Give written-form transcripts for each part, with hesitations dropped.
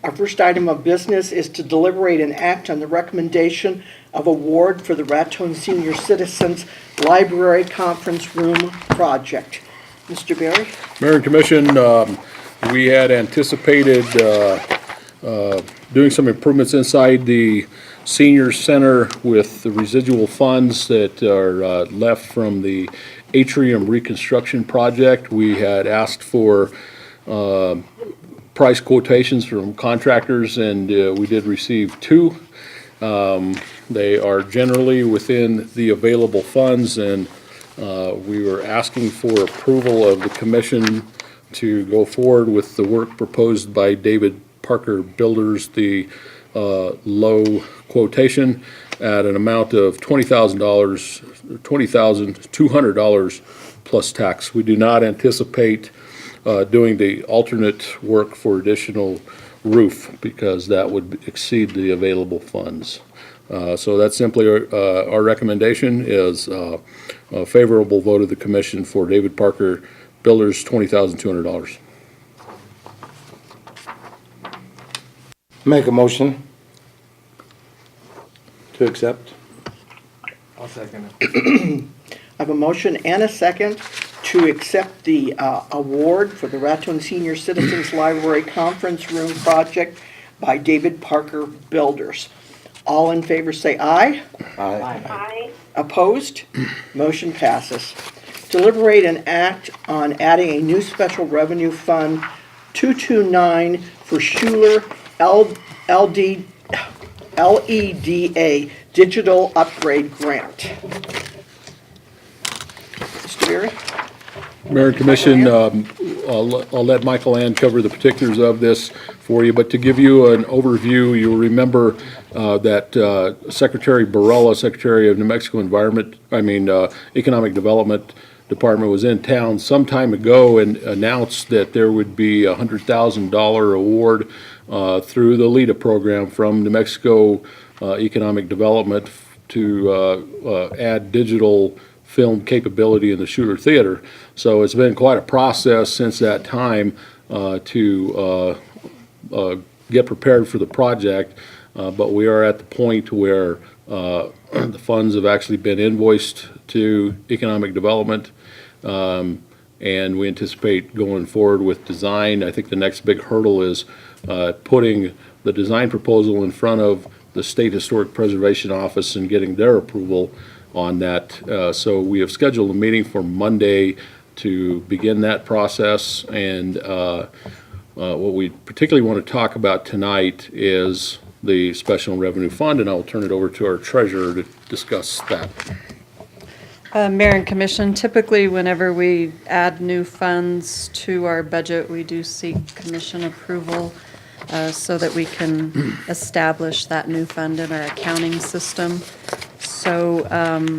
Our first item of business is to deliberate and act on the recommendation of award for the Raton Senior Citizens Library Conference Room Project. Mr. Berry? Mayor and Commission, we had anticipated doing some improvements inside the senior center with the residual funds that are left from the atrium reconstruction project. We had asked for price quotations from contractors, and we did receive two. They are generally within the available funds, and we were asking for approval of the commission to go forward with the work proposed by David Parker Builders, the low quotation at an amount of $20,200 plus tax. We do not anticipate doing the alternate work for additional roof because that would exceed the available funds. So that's simply our recommendation is a favorable vote of the commission for David Parker Builders, $20,200. Make a motion to accept. I'll second it. I have a motion and a second to accept the award for the Raton Senior Citizens Library Conference Room Project by David Parker Builders. All in favor say aye. Aye. Opposed? Motion passes. Deliberate and act on adding a new special revenue fund 229 for Schuler LEDA Digital Upgrade Grant. Mr. Berry? Mayor and Commission, I'll let Michael Ann cover the particulars of this for you, but to give you an overview, you'll remember that Secretary Barella, Secretary of New Mexico Economic Development Department, was in town some time ago and announced that there would be a $100,000 award through the LEDA program from New Mexico Economic Development to add digital film capability in the Schuler Theater. So it's been quite a process since that time to get prepared for the project, but we are at the point where the funds have actually been invoiced to economic development, and we anticipate going forward with design. I think the next big hurdle is putting the design proposal in front of the State Historic Preservation Office and getting their approval on that. So we have scheduled a meeting for Monday to begin that process, and what we particularly want to talk about tonight is the Special Revenue Fund, and I'll turn it over to our treasurer to discuss that. Mayor and Commission, typically whenever we add new funds to our budget, we do seek commission approval so that we can establish that new fund in our accounting system. So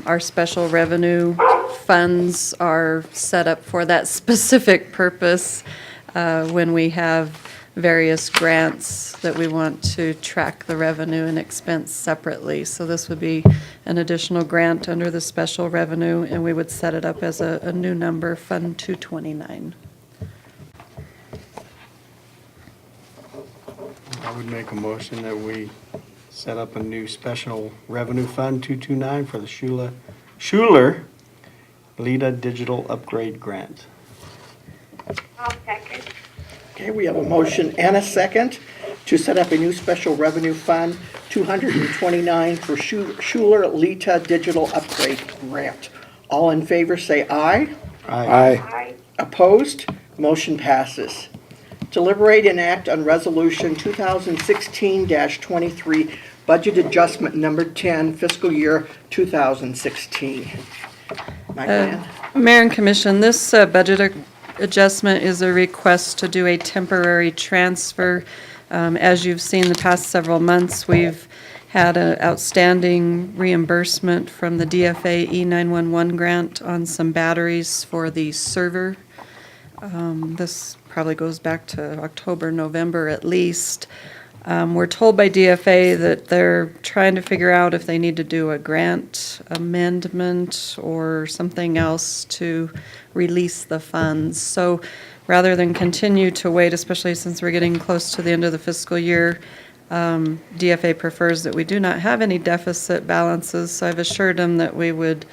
our special revenue funds are set up for that specific purpose when we have various grants that we want to track the revenue and expense separately. So this would be an additional grant under the special revenue, and we would set it up as a new number, Fund 229. I would make a motion that we set up a new special revenue fund 229 for the Schuler LEDA Digital Upgrade Grant. I'll second. Okay, we have a motion and a second to set up a new special revenue fund 229 for Schuler LEDA Digital Upgrade Grant. All in favor say aye. Aye. Aye. Opposed? Motion passes. Deliberate and act on Resolution 2016-23, Budget Adjustment Number 10, Fiscal Year 2016. Michael Ann? Mayor and Commission, this budget adjustment is a request to do a temporary transfer. As you've seen the past several months, we've had an outstanding reimbursement from the DFA E911 grant on some batteries for the server. This probably goes back to October, November at least. We're told by DFA that they're trying to figure out if they need to do a grant amendment or something else to release the funds. So rather than continue to wait, especially since we're getting close to the end of the fiscal year, DFA prefers that we do not have any deficit balances. So I've assured them that we would,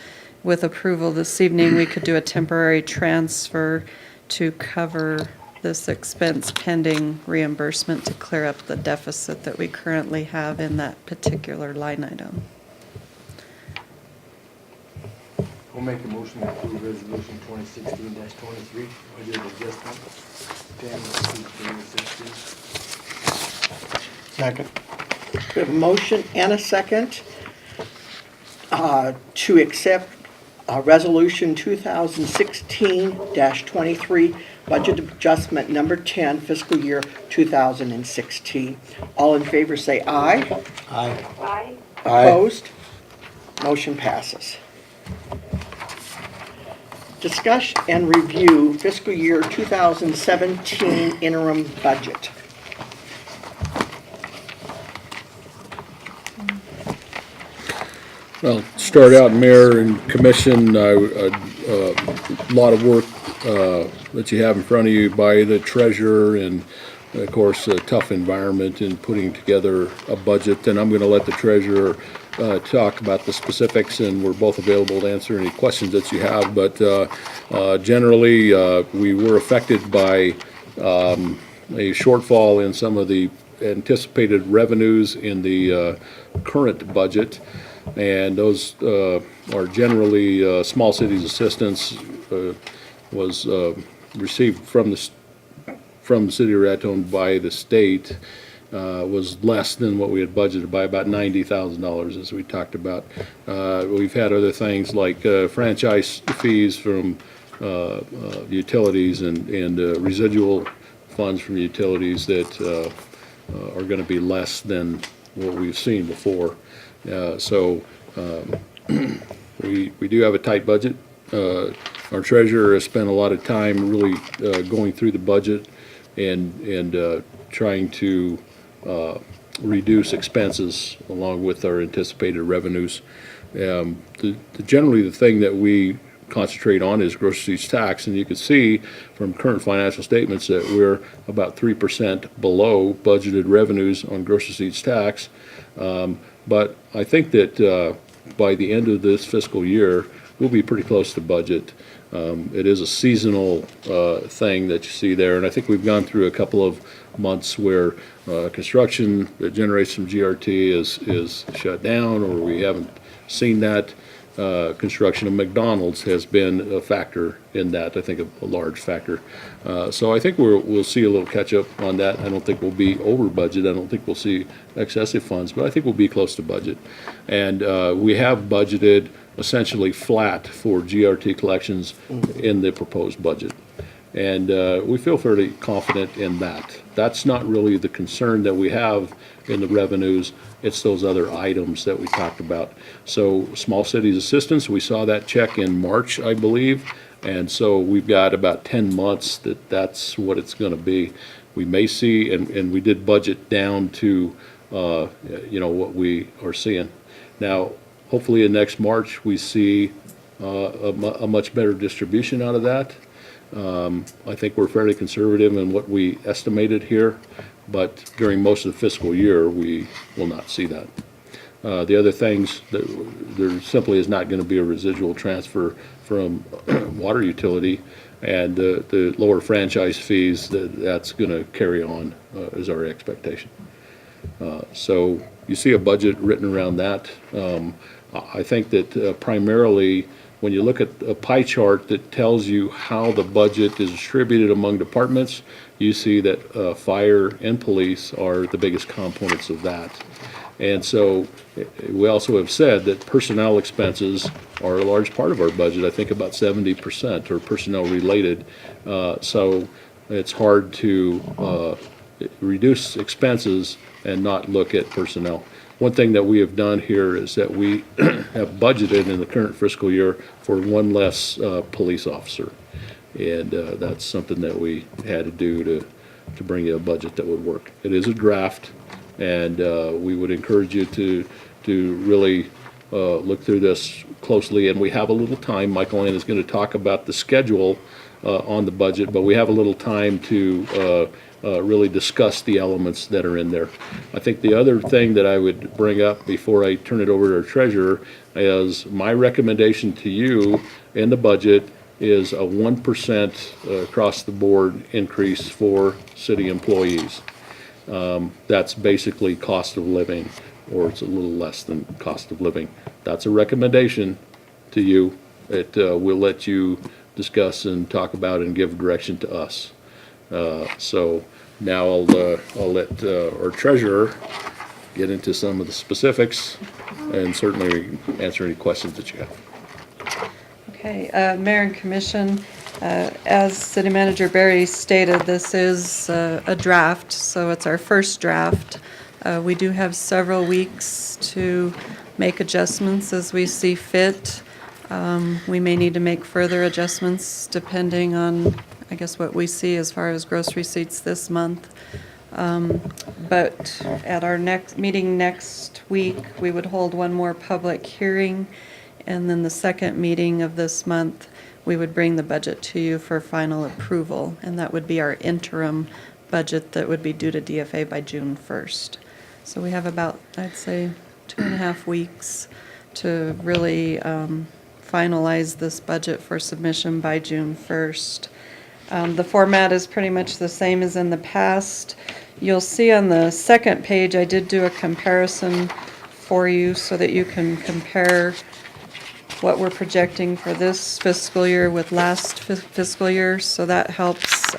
with approval this evening, we could do a temporary transfer to cover this expense pending reimbursement to clear up the deficit that we currently have in that particular line item. We'll make a motion to approve resolution 2016-23, budget adjustment, 10/16/16. Second. We have a motion and a second to accept Resolution 2016-23, Budget Adjustment Number 10, Fiscal Year 2016. All in favor say aye. Aye. Aye. Opposed? Motion passes. Discuss and review fiscal year 2017 interim budget. Well, start out, Mayor and Commission, a lot of work that you have in front of you by the treasurer and, of course, a tough environment in putting together a budget. And I'm going to let the treasurer talk about the specifics, and we're both available to answer any questions that you have. But generally, we were affected by a shortfall in some of the anticipated revenues in the current budget. And those are generally small cities assistance was received from the city of Raton by the state was less than what we had budgeted by about $90,000, as we talked about. We've had other things like franchise fees from utilities and residual funds from utilities that are going to be less than what we've seen before. So we do have a tight budget. Our treasurer has spent a lot of time really going through the budget and trying to reduce expenses along with our anticipated revenues. Generally, the thing that we concentrate on is gross receipts tax, and you can see from current financial statements that we're about 3% below budgeted revenues on gross receipts tax. But I think that by the end of this fiscal year, we'll be pretty close to budget. It is a seasonal thing that you see there, and I think we've gone through a couple of months where construction that generates some GRT is shut down, or we haven't seen that. Construction of McDonald's has been a factor in that, I think a large factor. So I think we'll see a little catch up on that. I don't think we'll be over budget. I don't think we'll see excessive funds, but I think we'll be close to budget. And we have budgeted essentially flat for GRT collections in the proposed budget. And we feel fairly confident in that. That's not really the concern that we have in the revenues. It's those other items that we talked about. So small cities assistance, we saw that check in March, I believe. And so we've got about 10 months that's what it's going to be. We may see, and we did budget down to, what we are seeing. Now, hopefully in next March, we see a much better distribution out of that. I think we're fairly conservative in what we estimated here, but during most of the fiscal year, we will not see that. The other things, there simply is not going to be a residual transfer from water utility, and the lower franchise fees, that's going to carry on is our expectation. So you see a budget written around that. I think that primarily, when you look at a pie chart that tells you how the budget is distributed among departments, you see that fire and police are the biggest components of that. And so we also have said that personnel expenses are a large part of our budget. I think about 70% are personnel related. So it's hard to reduce expenses and not look at personnel. One thing that we have done here is that we have budgeted in the current fiscal year for one less police officer. And that's something that we had to do to bring you a budget that would work. It is a draft. And we would encourage you to really look through this closely. And we have a little time. Michael Ann is going to talk about the schedule on the budget, but we have a little time to really discuss the elements that are in there. I think the other thing that I would bring up before I turn it over to our treasurer is my recommendation to you in the budget is a 1% across the board increase for city employees. That's basically cost of living, or it's a little less than cost of living. That's a recommendation to you. It will let you discuss and talk about and give direction to us. So now I'll let our treasurer get into some of the specifics and certainly answer any questions that you have. Okay, Mayor and Commission, as City Manager Barry stated, this is a draft, so it's our first draft. We do have several weeks to make adjustments as we see fit. We may need to make further adjustments depending on, I guess, what we see as far as gross receipts this month. But at our next meeting next week, we would hold one more public hearing. And then the second meeting of this month, we would bring the budget to you for final approval. And that would be our interim budget that would be due to DFA by June 1st. So we have about, I'd say, 2.5 weeks to really finalize this budget for submission by June 1st. The format is pretty much the same as in the past. You'll see on the second page, I did do a comparison for you so that you can compare what we're projecting for this fiscal year with last fiscal year. So that helps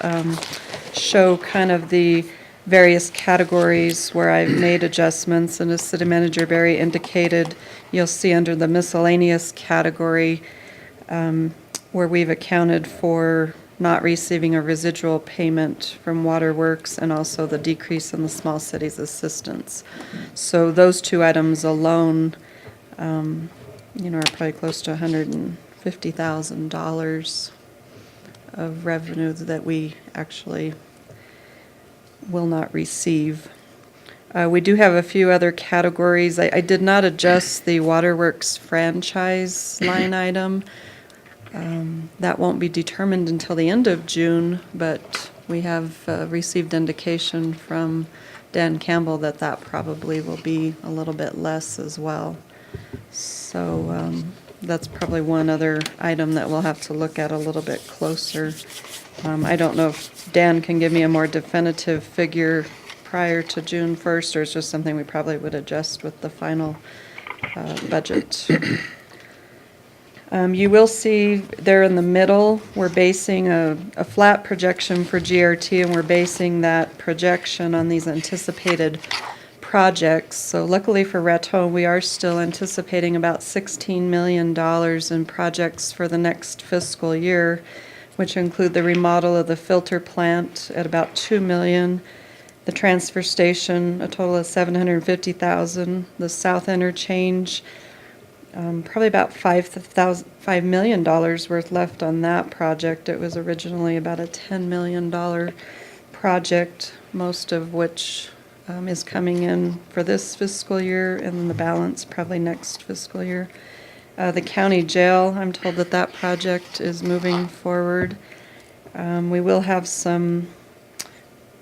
show kind of the various categories where I've made adjustments. And as City Manager Barry indicated, you'll see under the miscellaneous category where we've accounted for not receiving a residual payment from Waterworks and also the decrease in the small cities assistance. So those two items alone are probably close to $150,000 of revenue that we actually will not receive. We do have a few other categories. I did not adjust the Waterworks franchise line item. That won't be determined until the end of June, but we have received indication from Dan Campbell that that probably will be a little bit less as well. So that's probably one other item that we'll have to look at a little bit closer. I don't know if Dan can give me a more definitive figure prior to June 1st, or it's just something we probably would adjust with the final budget. You will see there in the middle, we're basing a flat projection for GRT, and we're basing that projection on these anticipated projects. So luckily for Raton, we are still anticipating about $16 million in projects for the next fiscal year, which include the remodel of the filter plant at about $2 million, the transfer station, a total of $750,000, the south interchange, probably about $5 million worth left on that project. It was originally about a $10 million project, most of which is coming in for this fiscal year, and then the balance probably next fiscal year. The county jail, I'm told that that project is moving forward. We will have some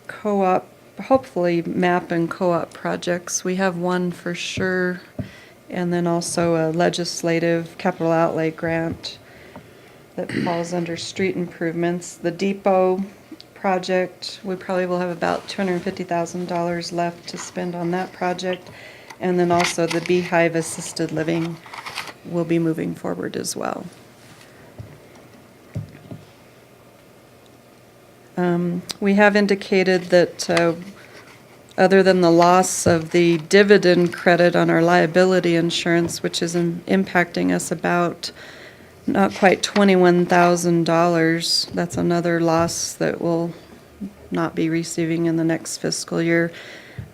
co-op, hopefully MAP and co-op projects. We have one for sure, and then also a legislative capital outlay grant that falls under street improvements. The depot project, we probably will have about $250,000 left to spend on that project. And then also the Beehive Assisted Living will be moving forward as well. We have indicated that other than the loss of the dividend credit on our liability insurance, which is impacting us about not quite $21,000, that's another loss that we'll not be receiving in the next fiscal year.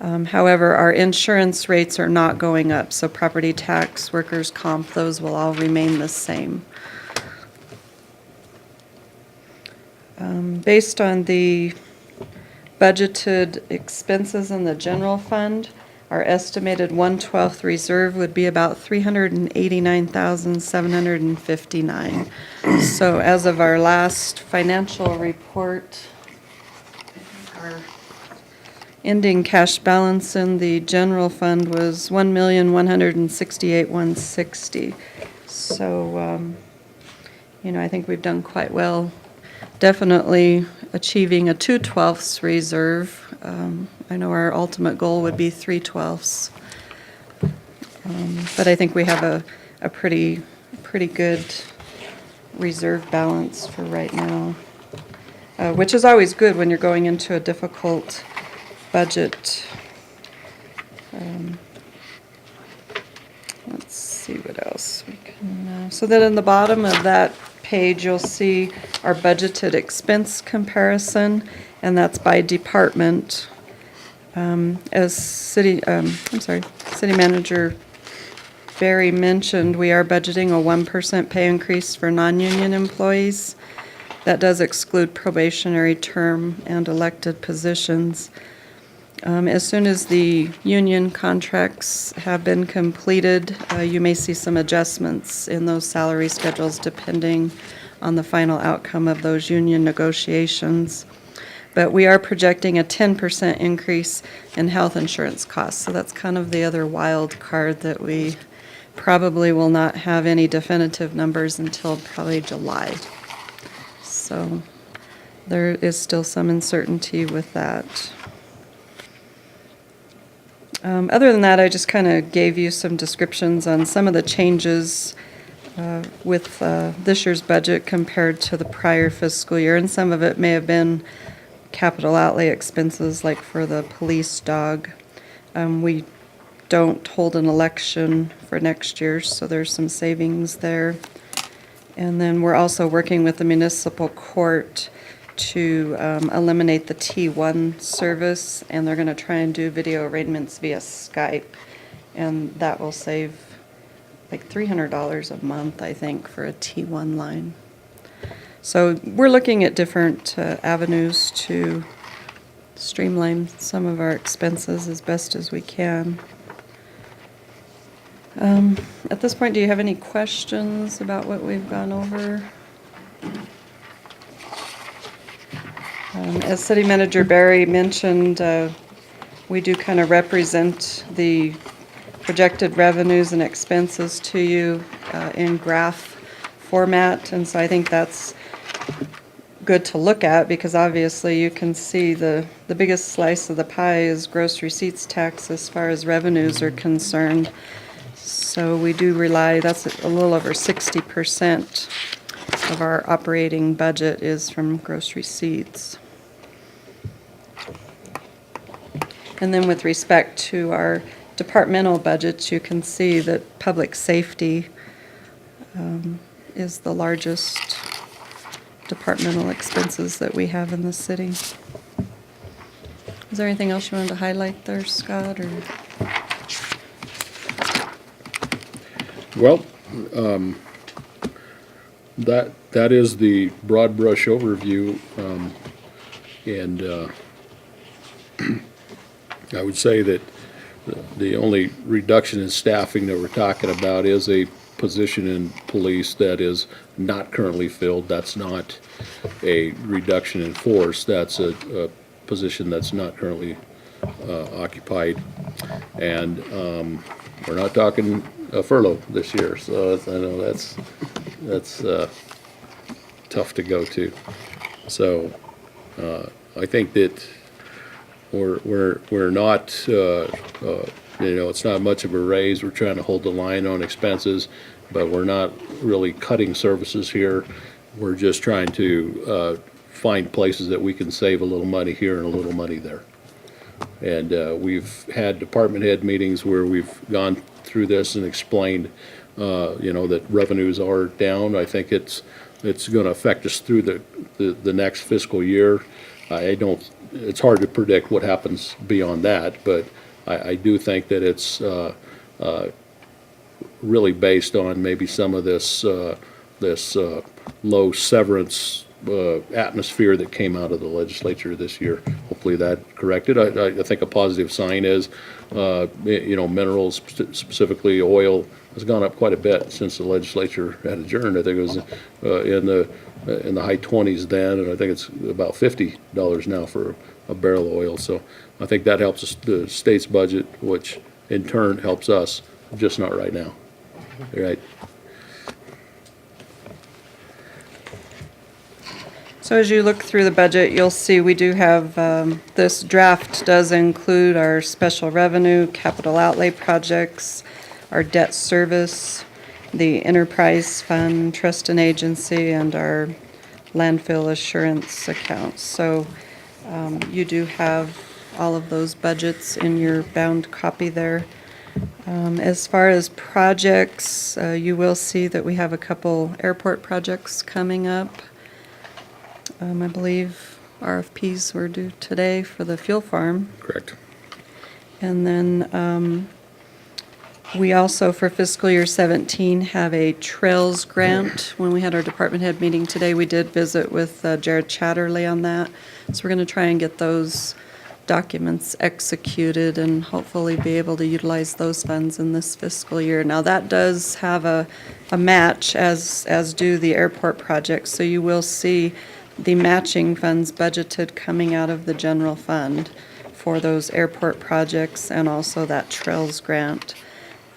However, our insurance rates are not going up, so property tax, workers' comp, those will all remain the same. Based on the budgeted expenses in the general fund, Our estimated 1/12 reserve would be about 389,759. So as of our last financial report, our ending cash balance in the general fund was 1,168,160. So, I think we've done quite well. Definitely achieving a 2/12 reserve. I know our ultimate goal would be 3/12. But I think we have a pretty good reserve balance for right now, which is always good when you're going into a difficult budget. Let's see what else we can, so then in the bottom of that page, you'll see our budgeted expense comparison, and that's by department. As City Manager Barry mentioned, we are budgeting a 1% pay increase for non-union employees. That does exclude probationary term and elected positions. As soon as the union contracts have been completed, you may see some adjustments in those salary schedules depending on the final outcome of those union negotiations. But we are projecting a 10% increase in health insurance costs. So that's kind of the other wild card that we probably will not have any definitive numbers until probably July. So there is still some uncertainty with that. Other than that, I just kind of gave you some descriptions on some of the changes with this year's budget compared to the prior fiscal year, and some of it may have been capital outlay expenses, like for the police dog. We don't hold an election for next year, so there's some savings there. And then we're also working with the municipal court to eliminate the T1 service, and they're going to try and do video arraignments via Skype, and that will save like $300 a month, I think, for a T1 line. So we're looking at different avenues to streamline some of our expenses as best as we can. At this point, do you have any questions about what we've gone over? As City Manager Barry mentioned, we do kind of represent the projected revenues and expenses to you in graph format, and so I think that's good to look at, because obviously you can see the biggest slice of the pie is gross receipts tax as far as revenues are concerned. So we do rely, that's a little over 60% of our operating budget is from gross receipts. And then with respect to our departmental budgets, you can see that public safety is the largest departmental expenses that we have in the city. Is there anything else you wanted to highlight there, Scott, or? Well, that is the broad brush overview, and I would say that the only reduction in staffing that we're talking about is a position in police that is not currently filled. That's not a reduction in force. That's a position that's not currently occupied. And we're not talking a furlough this year, so I know that's tough to go to. So I think that we're not, it's not much of a raise. We're trying to hold the line on expenses, but we're not really cutting services here. We're just trying to find places that we can save a little money here and a little money there. And we've had department head meetings where we've gone through this and explained, that revenues are down. I think it's going to affect us through the next fiscal year. It's hard to predict what happens beyond that, but I do think that it's really based on maybe some of this low severance atmosphere that came out of the legislature this year. Hopefully hopefully that corrected. I think a positive sign is, minerals, specifically oil, has gone up quite a bit since the legislature had adjourned. I think it was in the high 20s then, and I think it's about $50 now for a barrel of oil. So I think that helps the state's budget, which in turn helps us, just not right now. Right? So as you look through the budget, you'll see we do have, this draft does include our special revenue, capital outlay projects, our debt service, the enterprise fund, trust and agency, and our landfill assurance accounts. So you do have all of those budgets in your bound copy there. As far as projects, you will see that we have a couple airport projects coming up. I believe RFPs were due today for the fuel farm. Correct. And then we also, for fiscal year 17, have a trails grant. When we had our department head meeting today, we did visit with Jared Chatterley on that. So we're going to try and get those documents executed and hopefully be able to utilize those funds in this fiscal year. Now, that does have a match, as do the airport projects. So you will see the matching funds budgeted coming out of the general fund for those airport projects and also that trails grant.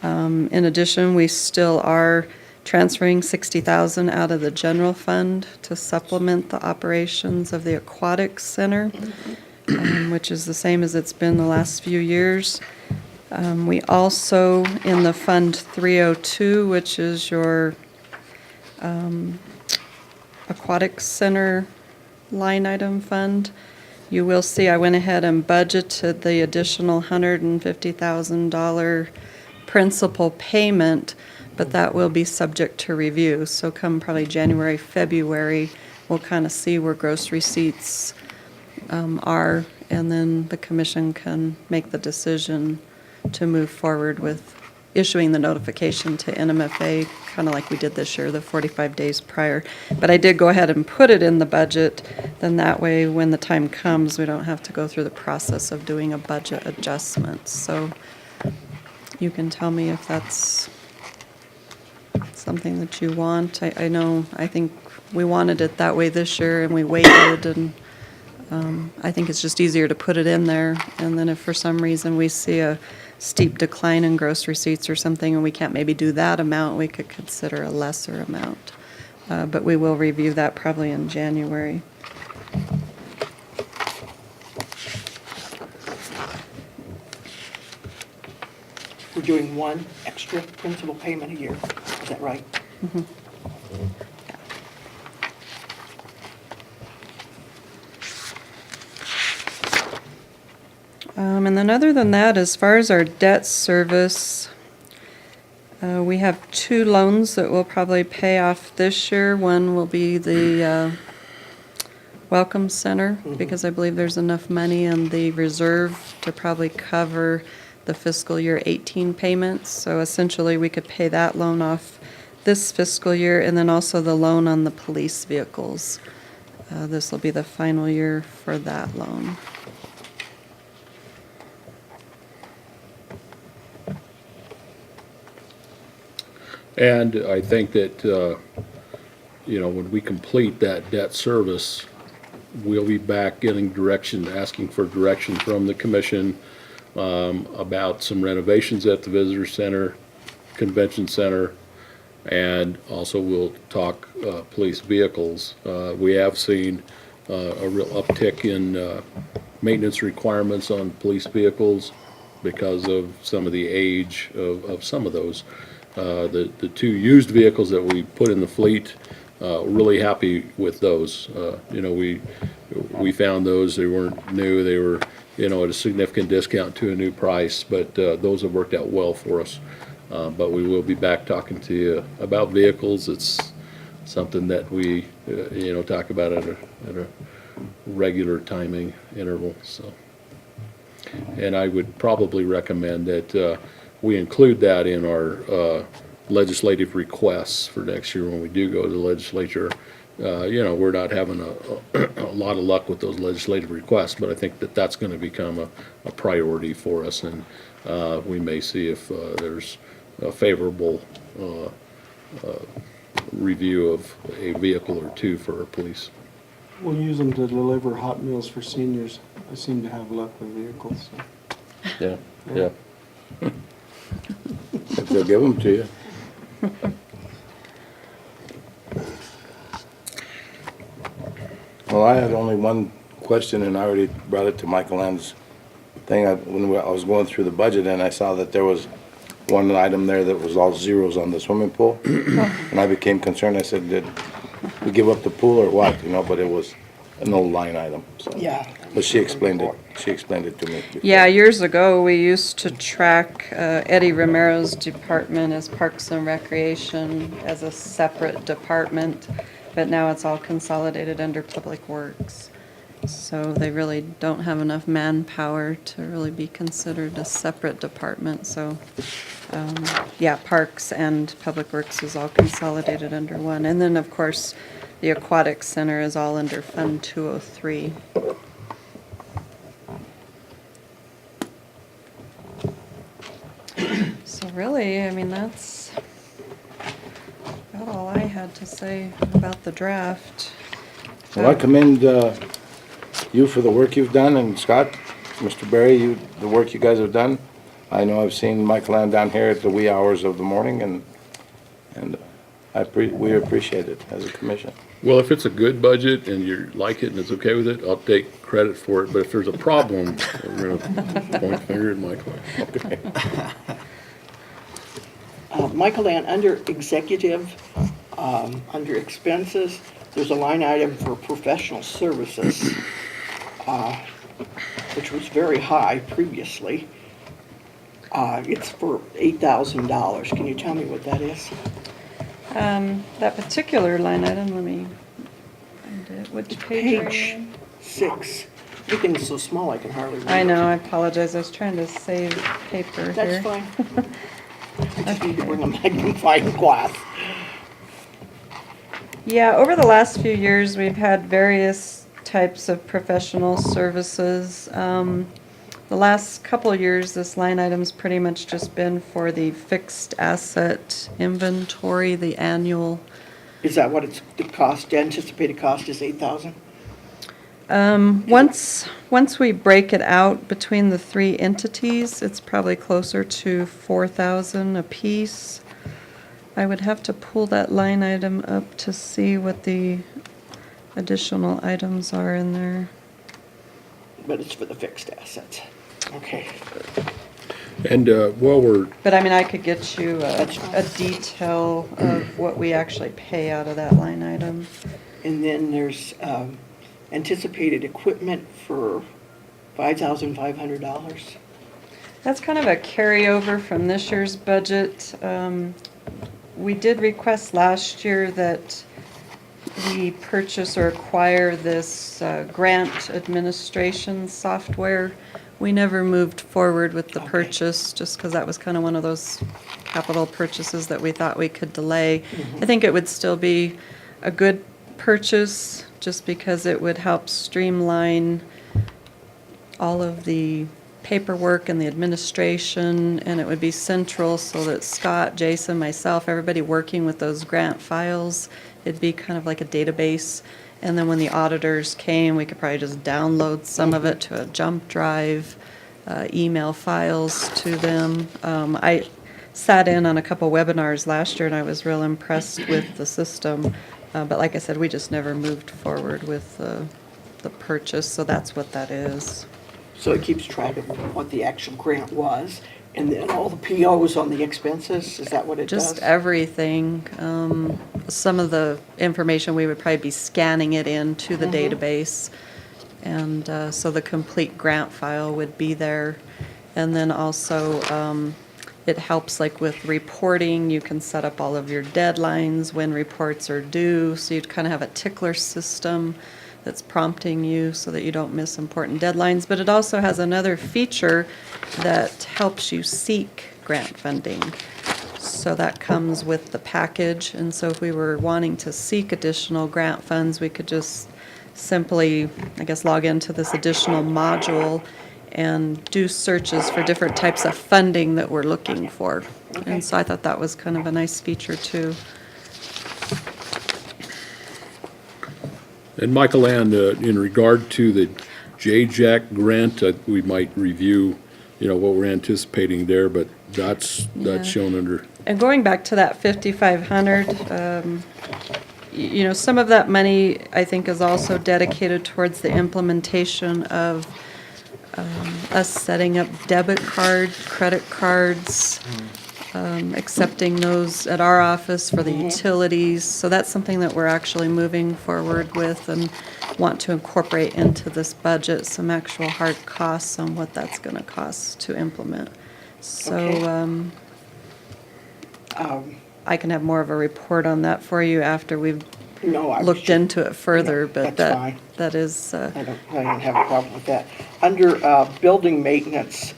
In addition, we still are transferring $60,000 out of the general fund to supplement the operations of the aquatics center, which is the same as it's been the last few years. We also, in the Fund 302, which is your aquatics center line item fund, you will see I went ahead and budgeted the additional $150,000 principal payment, but that will be subject to review. So come probably January, February, we'll kind of see where gross receipts are, and then the commission can make the decision to move forward with issuing the notification to NMFA, kind of like we did this year, the 45 days prior. But I did go ahead and put it in the budget, then that way when the time comes, we don't have to go through the process of doing a budget adjustment. So you can tell me if that's something that you want. I know, I think we wanted it that way this year and we waited, and I think it's just easier to put it in there. And then if for some reason we see a steep decline in gross receipts or something and we can't maybe do that amount, we could consider a lesser amount. But we will review that probably in January. We're doing one extra principal payment a year, is that right? And then other than that, as far as our debt service, we have 2 loans that we'll probably pay off this year. One will be the Welcome Center, because I believe there's enough money in the reserve to probably cover the fiscal year 18 payments. So essentially, we could pay that loan off this fiscal year, and then also the loan on the police vehicles. This will be the final year for that loan. And I think that, when we complete that debt service, we'll be back getting direction, asking for direction from the commission about some renovations at the visitor center, convention center, and also we'll talk police vehicles. We have seen a real uptick in maintenance requirements on police vehicles because of some of the age of some of those. The 2 used vehicles that we put in the fleet, really happy with those. We found those, they weren't new, they were, at a significant discount to a new price, but those have worked out well for us. But we will be back talking to you about vehicles. It's something that we, talk about at a regular timing interval, so. And I would probably recommend that we include that in our legislative requests for next year when we do go to the legislature, we're not having a lot of luck with those legislative requests, but I think that that's going to become a priority for us, and we may see if there's a favorable review of a vehicle or two for our police. We'll use them to deliver hot meals for seniors. I seem to have luck with vehicles, so. Yeah, yeah. If they'll give them to you. Well, I had only one question, and I already brought it to Michael Ann's thing. When I was going through the budget, and I saw that there was one item there that was all zeros on the swimming pool. And I became concerned. I said, did we give up the pool or what? But it was an old line item, so. Yeah. But she explained it. She explained it to me before. Yeah, years ago, we used to track Eddie Romero's department as Parks and Recreation as a separate department, but now it's all consolidated under Public Works. So they really don't have enough manpower to really be considered a separate department, so, yeah, Parks and Public Works is all consolidated under one. And then, of course, the Aquatic Center is all under Fund 203. So really, I mean, that's about all I had to say about the draft. Well, I commend you for the work you've done, and Scott, Mr. Berry, the work you guys have done. I know I've seen Michael Ann down here at the wee hours of the morning, and we appreciate it as a commission. Well, if it's a good budget and you like it and it's okay with it, I'll take credit for it, but if there's a problem, we're gonna point finger at Michael. Okay. Michael Ann, under executive, under expenses, there's a line item for professional services, which was very high previously. It's for $8,000. Can you tell me what that is? That particular line item, let me find it. Which page are you Page on? 6. Everything's so small I can hardly read it. I know, I apologize. I was trying to save paper here. That's fine. I just need to bring a magnifying glass. Yeah, over the last few years, we've had various types of professional services. The last couple of years, this line item's pretty much just been for the fixed asset inventory, the annual. Is that what it's, the cost, anticipated cost is 8,000? Once we break it out between the three entities, it's probably closer to 4,000 apiece. I would have to pull that line item up to see what the additional items are in there. But it's for the fixed assets. Okay. And while we're, But I mean, I could get you That's fine. a detail of what we actually pay out of that line item. And then there's anticipated equipment for $5,500. That's kind of a carryover from this year's budget. We did request last year that we purchase or acquire this grant administration software. We never moved forward with the Okay. purchase, just because that was kind of one of those capital purchases that we thought we could delay. I think it would still be a good purchase, just because it would help streamline all of the paperwork and the administration, and it would be central so that Scott, Jason, myself, everybody working with those grant files, it'd be kind of like a database. And then when the auditors came, we could probably just download some of it to a jump drive, email files to them. I sat in on a couple webinars last year, and I was real impressed with the system. But like I said, we just never moved forward with the purchase, so that's what that is. So it keeps track of what the actual grant was, and then all the POs on the expenses, is that what it does? Just everything. Some of the information, we would probably be scanning it into the database. And so the complete grant file would be there. And then also, it helps like with reporting. You can set up all of your deadlines, when reports are due. So you'd kind of have a tickler system that's prompting you so that you don't miss important deadlines. But it also has another feature that helps you seek grant funding. So that comes with the package, and so if we were wanting to seek additional grant funds, we could just simply, I guess, log into this additional module and do searches for different types of funding that we're looking for. And so I thought that was kind of a nice feature too. And Michael Ann, in regard to the JJAC grant, we might review, what we're anticipating there, but that's Yeah. shown under, And going back to that 5,500, some of that money, I think, is also dedicated towards the implementation of us setting up debit card, credit cards, accepting those at our office for the utilities. So that's something that we're actually moving forward with and want to incorporate into this budget, some actual hard costs on what that's going to cost to implement. So Okay. I can have more of a report on that for you after we've No, I was looked just- into it further, but That's fine. that is, I don't have a problem with that. Under building maintenance,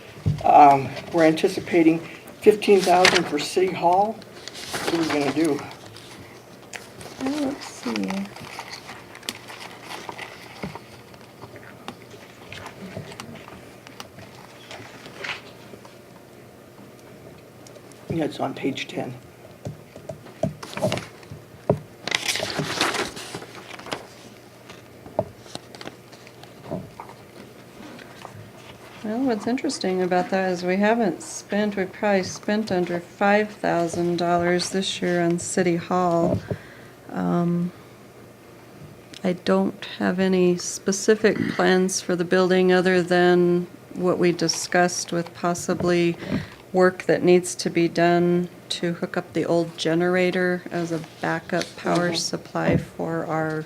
we're anticipating 15,000 for City Hall. What are we gonna do? let's see. Yeah, it's on page 10. Well, what's interesting about that is we've probably spent under $5,000 this year on City Hall. I don't have any specific plans for the building other than what we discussed with possibly work that needs to be done to hook up the old generator as a backup power supply for our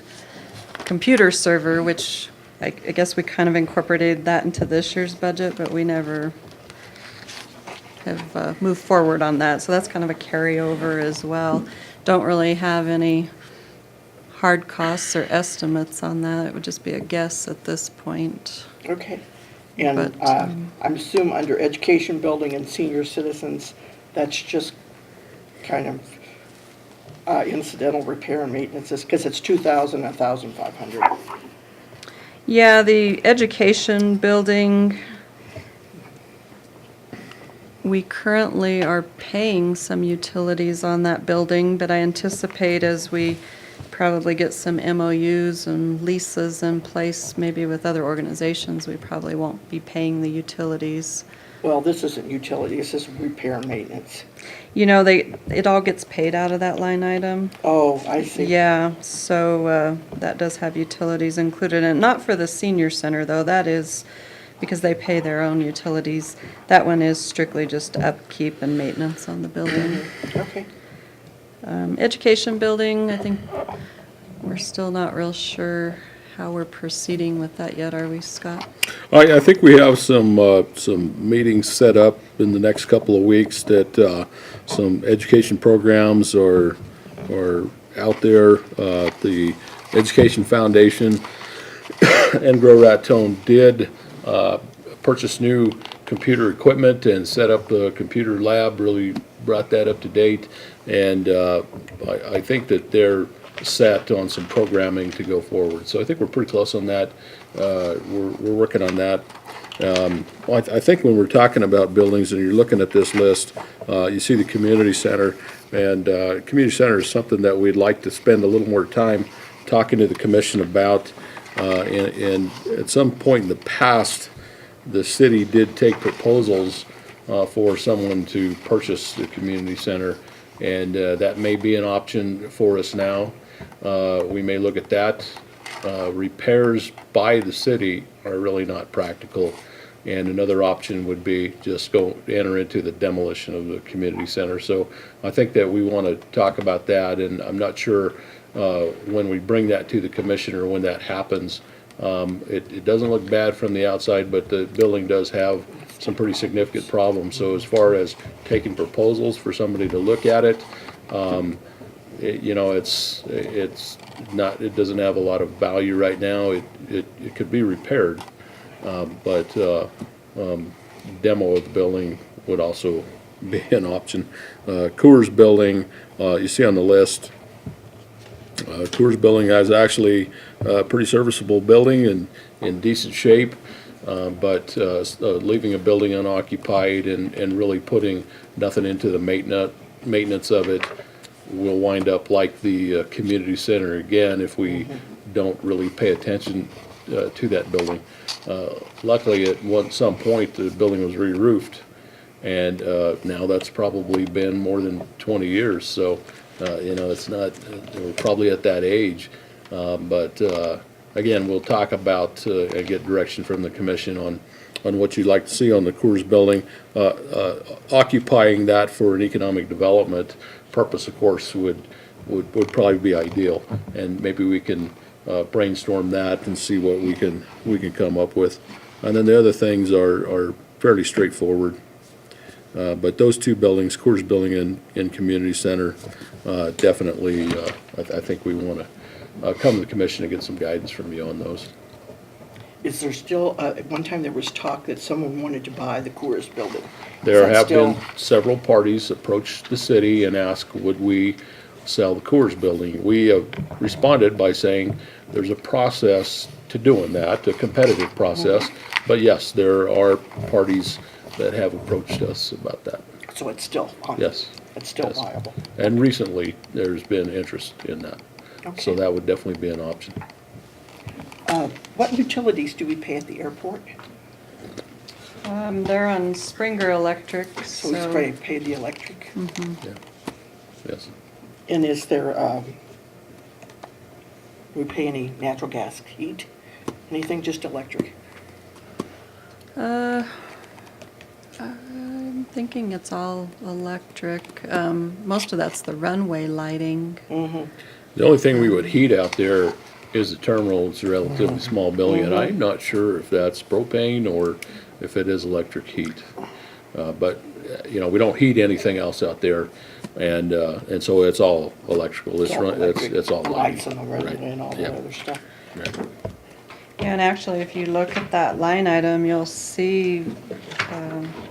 computer server, which I guess we kind of incorporated that into this year's budget, but we never have moved forward on that. So that's kind of a carryover as well. Don't really have any hard costs or estimates on that. It would just be a guess at this point. Okay. And But, I'm assuming under education building and senior citizens, that's just kind of incidental repair and maintenance, because it's 2,000, 1,500. Yeah, the education building, we currently are paying some utilities on that building, but I anticipate as we probably get some MOUs and leases in place, maybe with other organizations, we probably won't be paying the utilities. Well, this isn't utility, this is repair and maintenance. It all gets paid out of that line item. Oh, I see. Yeah, so that does have utilities included, and not for the senior center, though. That is because they pay their own utilities. That one is strictly just upkeep and maintenance on the building. Okay. Education building, I think we're still not real sure how we're proceeding with that yet, are we, Scott? I think we have some meetings set up in the next couple of weeks that, some education programs are out there. The Education Foundation and Raton did, purchase new computer equipment and set up the computer lab, really brought that up to date. And, I think that they're set on some programming to go forward. So I think we're pretty close on that. We're working on that. Well, I think when we're talking about buildings and you're looking at this list, you see the community center. And community center is something that we'd like to spend a little more time talking to the commission about. And at some point in the past, the city did take proposals for someone to purchase the community center. And that may be an option for us now. We may look at that. Repairs by the city are really not practical. And another option would be just enter into the demolition of the community center. So I think that we want to talk about that, and I'm not sure when we bring that to the commission or when that happens. It doesn't look bad from the outside, but the building does have some pretty significant problems. So as far as taking proposals for somebody to look at it, it's not, it doesn't have a lot of value right now. It could be repaired, but demo of the building would also be an option. Coors Building, you see on the list, Coors Building is actually a pretty serviceable building and in decent shape, but leaving a building unoccupied and really putting nothing into the maintenance of it will wind up like the community center again if we don't really pay attention to that building. Luckily, at some point, the building was re-roofed, and now that's probably been more than 20 years, so it's not, we're probably at that age. But again, we'll talk about and get direction from the commission on what you'd like to see on the Coors Building. Occupying that for an economic development purpose, of course, would probably be ideal, and maybe we can brainstorm that and see what we can come up with. And then the other things are fairly straightforward. But those two buildings, Coors Building and Community Center, definitely, I think we want to come to the commission and get some guidance from you on those. Is there still, at one time there was talk that someone wanted to buy the Coors Building. There Is that have still- been several parties approached the city and asked, would we sell the Coors Building? We have responded by saying there's a process to doing that, a competitive process. But yes, there are parties that have approached us about that. So it's still on? Yes. It's still Yes. viable? And recently, there's been interest in that. So Okay. that would definitely be an option. What utilities do we pay at the airport? They're on Springer Electric, So we pay the electric? Yeah. Yes. And is there, do we pay any natural gas heat? Anything, just electric? I'm thinking it's all electric. Most of that's the runway lighting. The only thing we would heat out there is the terminal. It's a relatively small building, and I'm not sure if that's propane or if it is electric heat. But we don't heat anything else out there, and so it's all electrical. It's all Lights lighting. and the resident Right. and all Yeah. that other stuff. Right. And actually, if you look at that line item, you'll see,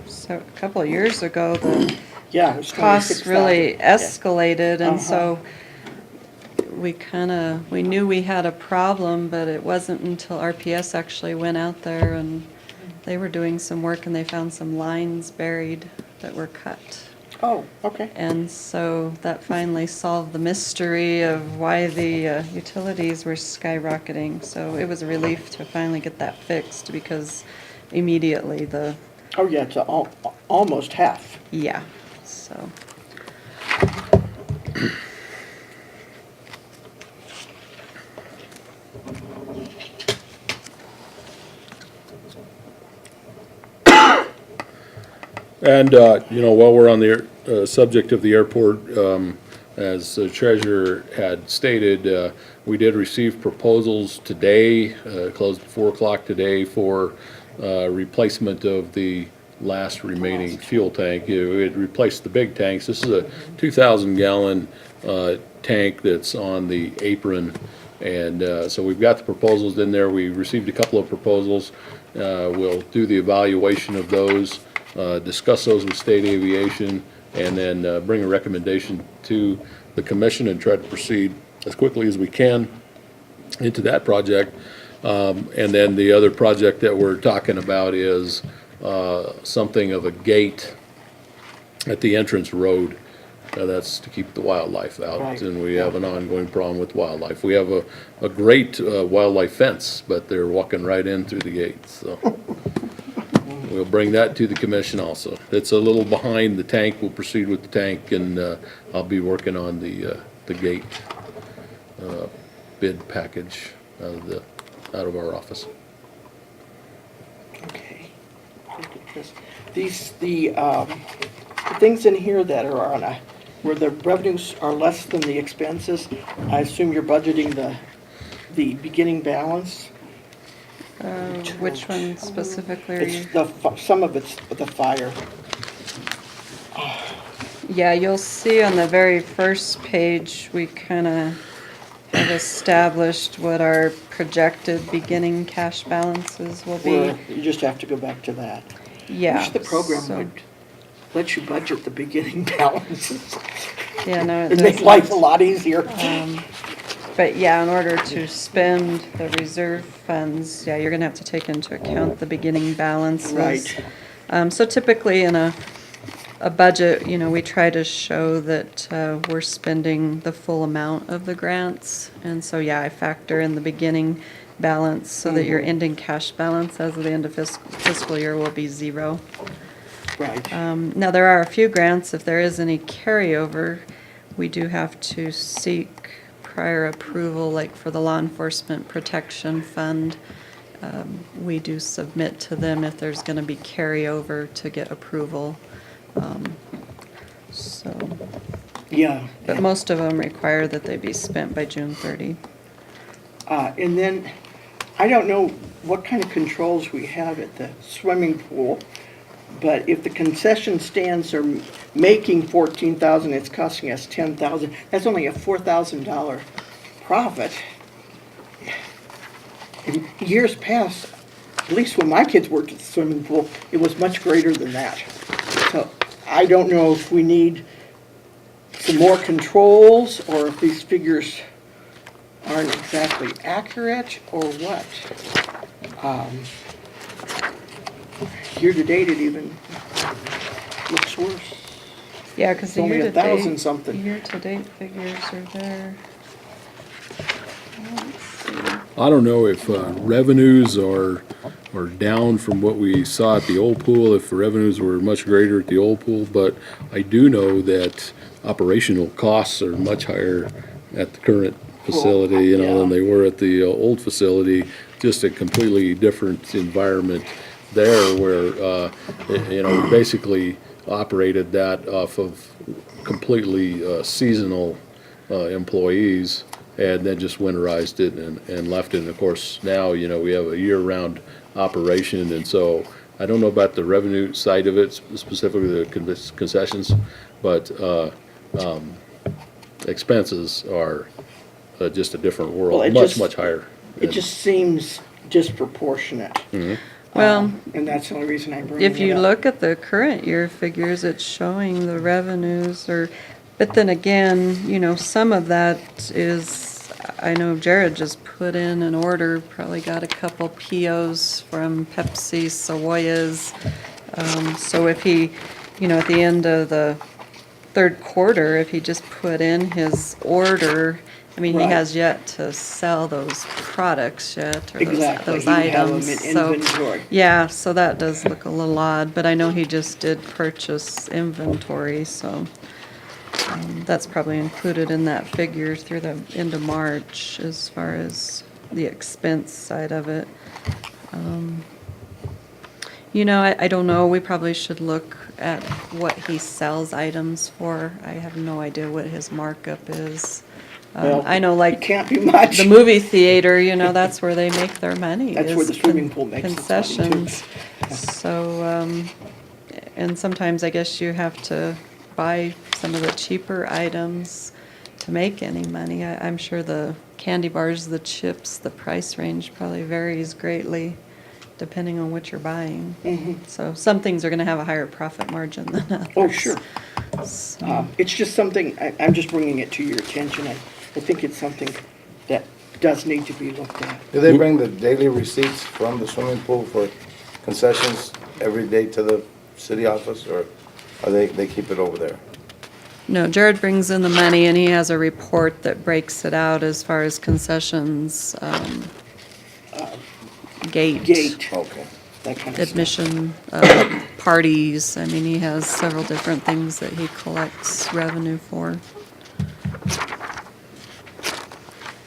so a couple of years ago, the Yeah, it was costs really 26,000. Yeah. escalated, and so we knew we had a problem, but it wasn't until RPS actually went out there and they were doing some work and they found some lines buried that were cut. Oh, okay. And so that finally solved the mystery of why the utilities were skyrocketing. So it was a relief to finally get that fixed because immediately Oh, yeah, it's almost half. yeah, so. And, while we're on the subject of the airport, as the treasurer had stated, we did receive proposals today, closed at 4 o'clock today, for replacement of the last remaining fuel tank. We had replaced the big tanks. This is a 2,000-gallon tank that's on the apron. And so we've got the proposals in there. We received a couple of proposals. We'll do the evaluation of those, discuss those with state aviation, and then bring a recommendation to the commission and try to proceed as quickly as we can into that project. And then the other project that we're talking about is something of a gate at the entrance road. That's to keep the wildlife out, Right. and we have an ongoing problem with wildlife. We have a great wildlife fence, but they're walking right in through the gate, so. We'll bring that to the commission also. It's a little behind the tank. We'll proceed with the tank, and I'll be working on the gate bid package out of our office. Okay. Look at this. The things in here that are on where the revenues are less than the expenses, I assume you're budgeting the beginning balance? Which one specifically are you? It's some of it's the fire. Yeah, you'll see on the very first page, we kind of have established what our projected beginning cash balances will be. Where you just have to go back to that. Yeah. Wish the program so- would lets you budget the beginning balances. Yeah, no, it It makes doesn't. life a lot easier. But yeah, in order to spend the reserve funds, yeah, you're gonna have to take into account the beginning balances. Right. So typically in a budget, we try to show that we're spending the full amount of the grants. And so, yeah, I factor in the beginning balance so that your ending cash balance as of the end of fiscal year will be 0. Right. Now, there are a few grants, if there is any carryover, we do have to seek prior approval, like for the Law Enforcement Protection Fund. We do submit to them if there's gonna be carryover to get approval. So, Yeah. but most of them require that they be spent by June 30. And then, I don't know what kind of controls we have at the swimming pool, but if the concession stands are making 14,000, it's costing us 10,000, that's only a $4,000 profit. In years past, at least when my kids worked at the swimming pool, it was much greater than that. So I don't know if we need some more controls or if these figures aren't exactly accurate or what. Year to date, it even looks worse. Yeah, because It's the only year-to-date. 1,000 something. Year-to-date figures are there. Let's see. I don't know if revenues are down from what we saw at the old pool, if the revenues were much greater at the old pool, but I do know that operational costs are much higher at the current facility, than they were at the old facility. Just a completely different environment there where, we basically operated that off of completely seasonal employees and then just winterized it and left it. And of course, now, we have a year-round operation, and so I don't know about the revenue side of it, specifically the concessions, but expenses are just a different Well, it world, just- much higher. It just seems disproportionate. Well, And that's the only reason I bring it up. if you look at the current year figures, it's showing the revenues but then again, some of that is, I know Jared just put in an order, probably got a couple POs from Pepsi, Sawoya's. So if he, at the end of the third quarter, if he just put in his order, I mean, he Right. has yet to sell those products yet, or Exactly. those You have them items. in So, inventory. yeah, so that does look a little odd, but I know he just did purchase inventory, so that's probably included in that figure through the end of March as far as the expense side of it. I don't know, we probably should look at what he sells items for. I have no idea what his markup is. Well, I know, It like, can't be much. the movie theater, that's where they make their money. That's where is the swimming pool makes its money, too. concessions. So, and sometimes I guess you have to buy some of the cheaper items to make any money. I'm sure the candy bars, the chips, the price range probably varies greatly depending on what you're buying. So some things are gonna have a higher profit margin than others. Oh, sure. So, It's just something, I'm just bringing it to your attention. I think it's something that does need to be looked at. Do they bring the daily receipts from the swimming pool for concessions every day to the city office, or are they keep it over there? No, Jared brings in the money and he has a report that breaks it out as far as concessions, gate. Okay. That kind of stuff. Admission, parties. I mean, he has several different things that he collects revenue for.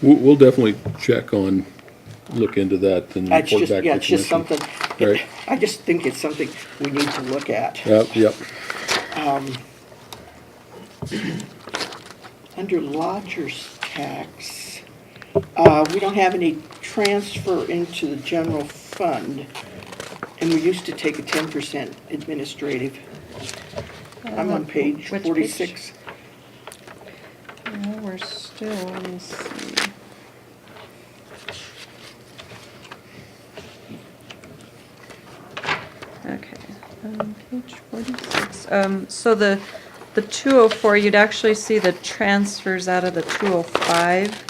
We'll definitely look into that and It's report just, back to yeah, the it's just commission. something, Right. I just think it's something we need to look at. Yep. Under lodger's tax, we don't have any transfer into the general fund, and we used to take a 10% administrative. I'm on page Which page? 46. Well, we're still, let me see. Okay, Page 46. So the 204, you'd actually see the transfers out of the 205.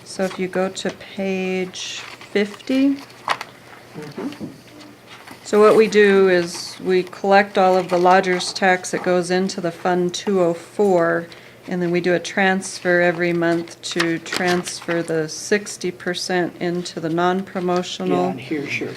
So if you go to page 50. So what we do is we collect all of the lodger's tax that goes into the Fund 204, and then we do a transfer every month to transfer the 60% into the Yeah, non-promotional. and here's your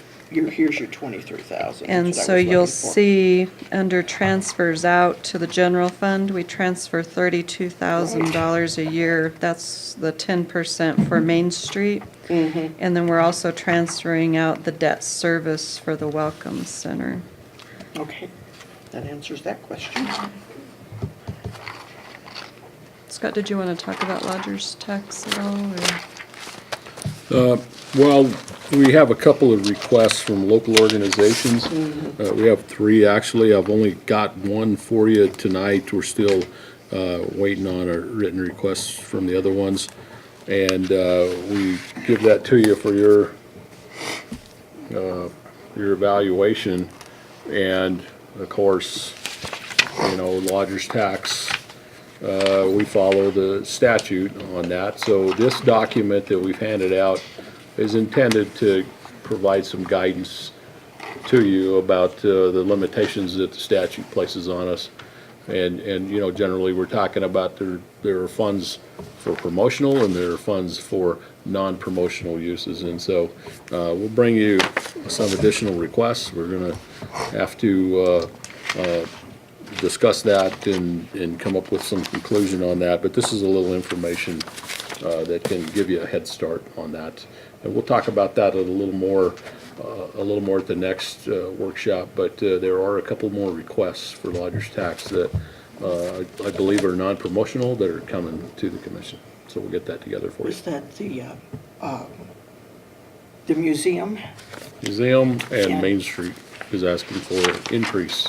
23,000. And That's what I so was you'll looking for. see, under transfers out to the general fund, we transfer $32,000 a year. That's the 10% for Main Street. And then we're also transferring out the debt service for the Welcome Center. Okay, that answers that question. Scott, did you want to talk about lodger's tax at all, or? Well, we have a couple of requests from local organizations. We have three, actually. I've only got one for you tonight. We're still waiting on a written request from the other ones. And we give that to you for your evaluation. And of course, you know, lodger's tax, we follow the statute on that. So this document that we've handed out is intended to provide some guidance to you about the limitations that the statute places on us. And you know, generally, we're talking about there are funds for promotional and there are funds for non-promotional uses. And so we'll bring you some additional requests. We're gonna have to discuss that and come up with some conclusion on that. But this is a little information that can give you a head start on that. And we'll talk about that a little more at the next workshop. But there are a couple more requests for lodger's tax that I believe are non-promotional that are coming to the commission. So we'll get that together for you. Was that the museum? Museum and Yeah. Main Street is asking for an increase,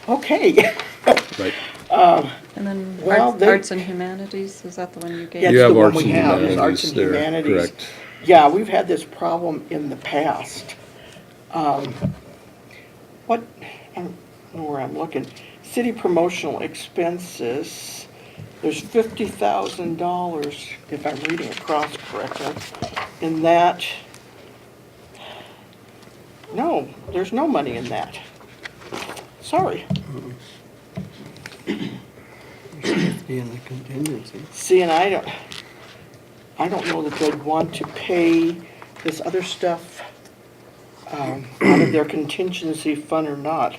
Okay. right? And then Well, they- Arts and Humanities, is that the one you gave? That's You have the one arts we and have, is humanities arts and there, humanities. correct. Yeah, we've had this problem in the past. What, I don't know where I'm looking. City promotional expenses, there's $50,000, if I'm reading across correctly, in that. No, there's no money in that. Sorry. Be in the contingency. See, and I don't know that they'd want to pay this other stuff out of their contingency fund or not.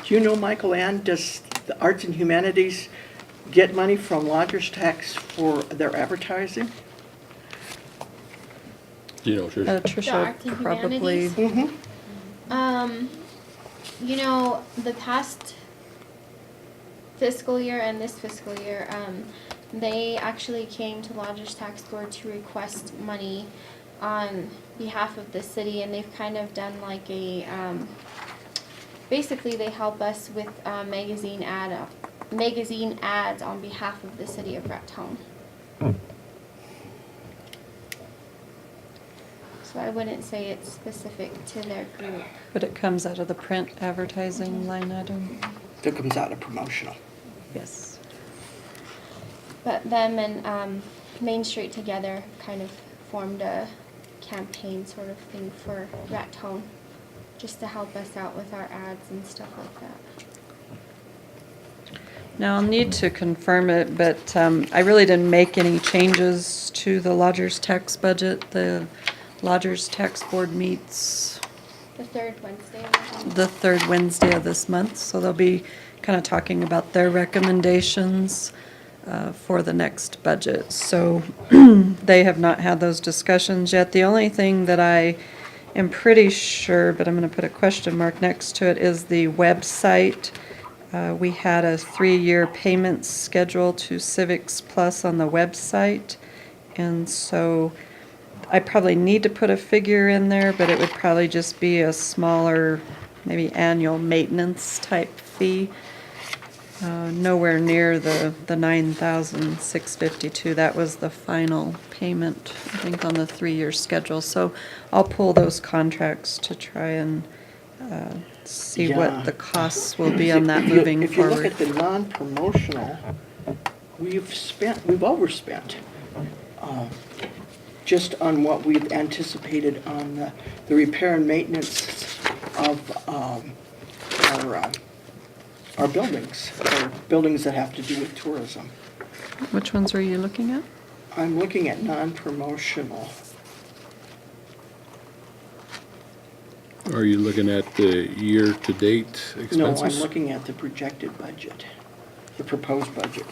Do you know, Michael Ann, does the Arts and Humanities get money from lodger's tax for their advertising? You know, Trish. The Tricia arts and probably. humanities? Mm-hmm. You know, the past fiscal year and this fiscal year, they actually came to Lodgers Tax Board to request money on behalf of the city, and they've kind of done like a, basically they help us with magazine ads on behalf of the city of Raton. So I wouldn't say it's specific to their group. But it comes out of the print advertising line item? That comes out of promotional. Yes. But them and Main Street together kind of formed a campaign sort of thing for Raton, just to help us out with our ads and stuff like that. Now, I'll need to confirm it, but I really didn't make any changes to the lodger's tax budget. The lodger's tax board meets The third Wednesday of the month. the third Wednesday of this month, so they'll be kind of talking about their recommendations for the next budget. So they have not had those discussions yet. The only thing that I am pretty sure, but I'm going to put a question mark next to it, is the website. We had a 3-year payment schedule to Civics Plus on the website, and so I probably need to put a figure in there, but it would probably just be a smaller, maybe annual maintenance type fee. Nowhere near the 9,652. That was the final payment, I think, on the 3-year schedule. So I'll pull those contracts to try and see Yeah. what the costs will be on that If you- moving If you look forward. at the non-promotional, we've overspent, just on what we've anticipated on the repair and maintenance of our buildings, or buildings that have to do with tourism. Which ones are you looking at? I'm looking at non-promotional. Are you looking at the year-to-date expenses? No, I'm looking at the projected budget, the proposed budget.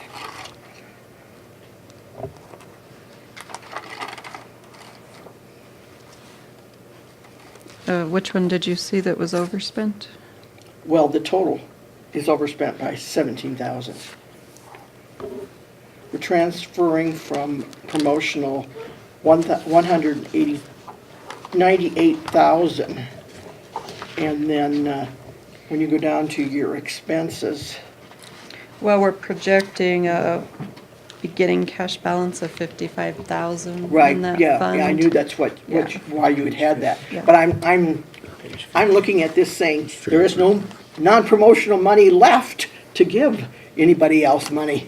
Which one did you see that was overspent? Well, the total is overspent by 17,000. We're transferring from promotional 98,000. And then when you go down to your expenses, Well, we're projecting a beginning cash balance of 55,000 right, in that yeah, fund. I knew that's Yeah. why you had had that. Yeah. But I'm looking at this saying, there is no non-promotional money left to give anybody else money.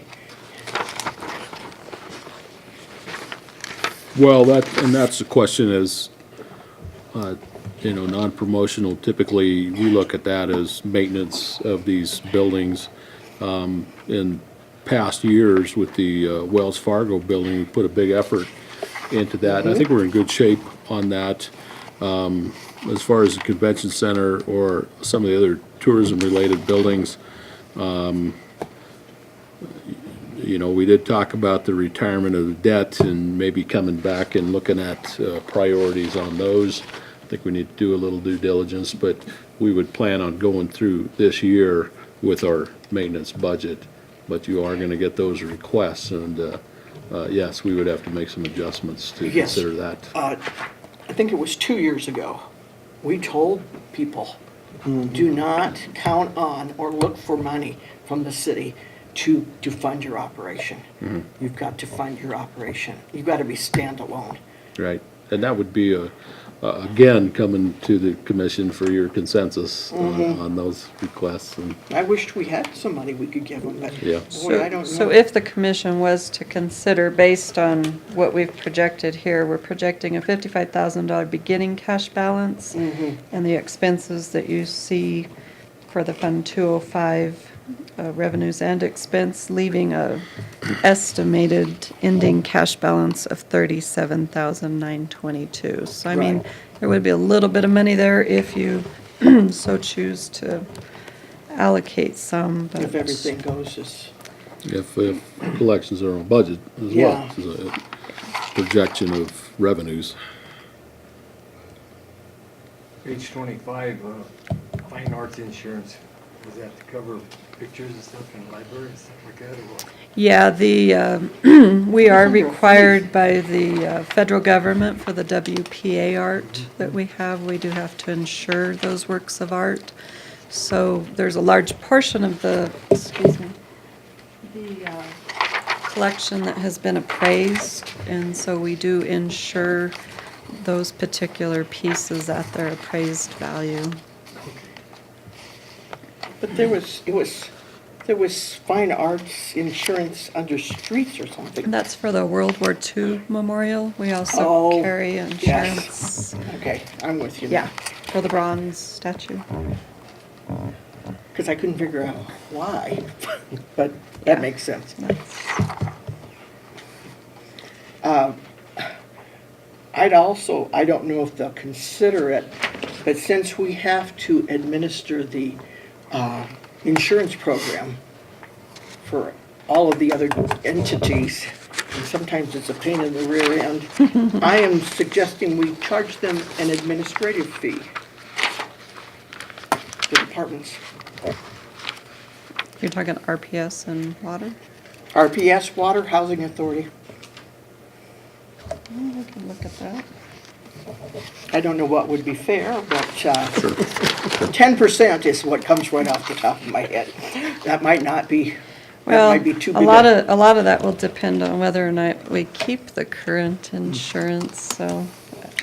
Well, that's the question is, non-promotional, typically, we look at that as maintenance of these buildings. In past years with the Wells Fargo building, we put a big effort into that, and I think we're in good shape on that. As far as the convention center or some of the other tourism-related buildings, we did talk about the retirement of the debt and maybe coming back and looking at priorities on those. I think we need to do a little due diligence, but we would plan on going through this year with our maintenance budget. But you are gonna get those requests, and yes, we would have to make some adjustments to Yes. consider that. I think it was 2 years ago, we told people, do not count on or look for money from the city to fund your operation. You've got to fund your operation. You've got to be standalone. Right, and that would be again, coming to the commission for your consensus on those requests, and I wished we had some money we could give them, but Yeah. boy, I don't know. So if the commission was to consider, based on what we've projected here, we're projecting a $55,000 beginning cash balance, and the expenses that you see for the Fund 205, revenues and expense, leaving a estimated ending cash balance of $37,922. So I mean, Right. there would be a little bit of money there if you so choose to allocate some, but. If everything goes as, if collections are on budget as well, Yeah. as a projection of revenues. Page 25, fine arts insurance, does that cover pictures and stuff in the library and stuff like that, or what? Yeah, we are required by the federal government for the WPA art that we have. We do have to insure those works of art. So there's a large portion of the collection that has been appraised, and so we do insure those particular pieces at their appraised value. but there was fine arts insurance under streets or something. And that's for the World War II memorial. We also Oh, carry yes. insurance. Okay, I'm with you Yeah, now. for the bronze statue. Because I couldn't figure out why, but that makes sense. I don't know if they'll consider it, but since we have to administer the insurance program for all of the other entities, and sometimes it's a pain in the rear end, I am suggesting we charge them an administrative fee. The departments. You're talking RPS and water? RPS, Water Housing Authority. Oh, we can look at that. I don't know what would be fair, but 10% is what comes right off the top of my head. That might not be, that Well, might be too a big. lot of that will depend on whether or not we keep the current insurance, so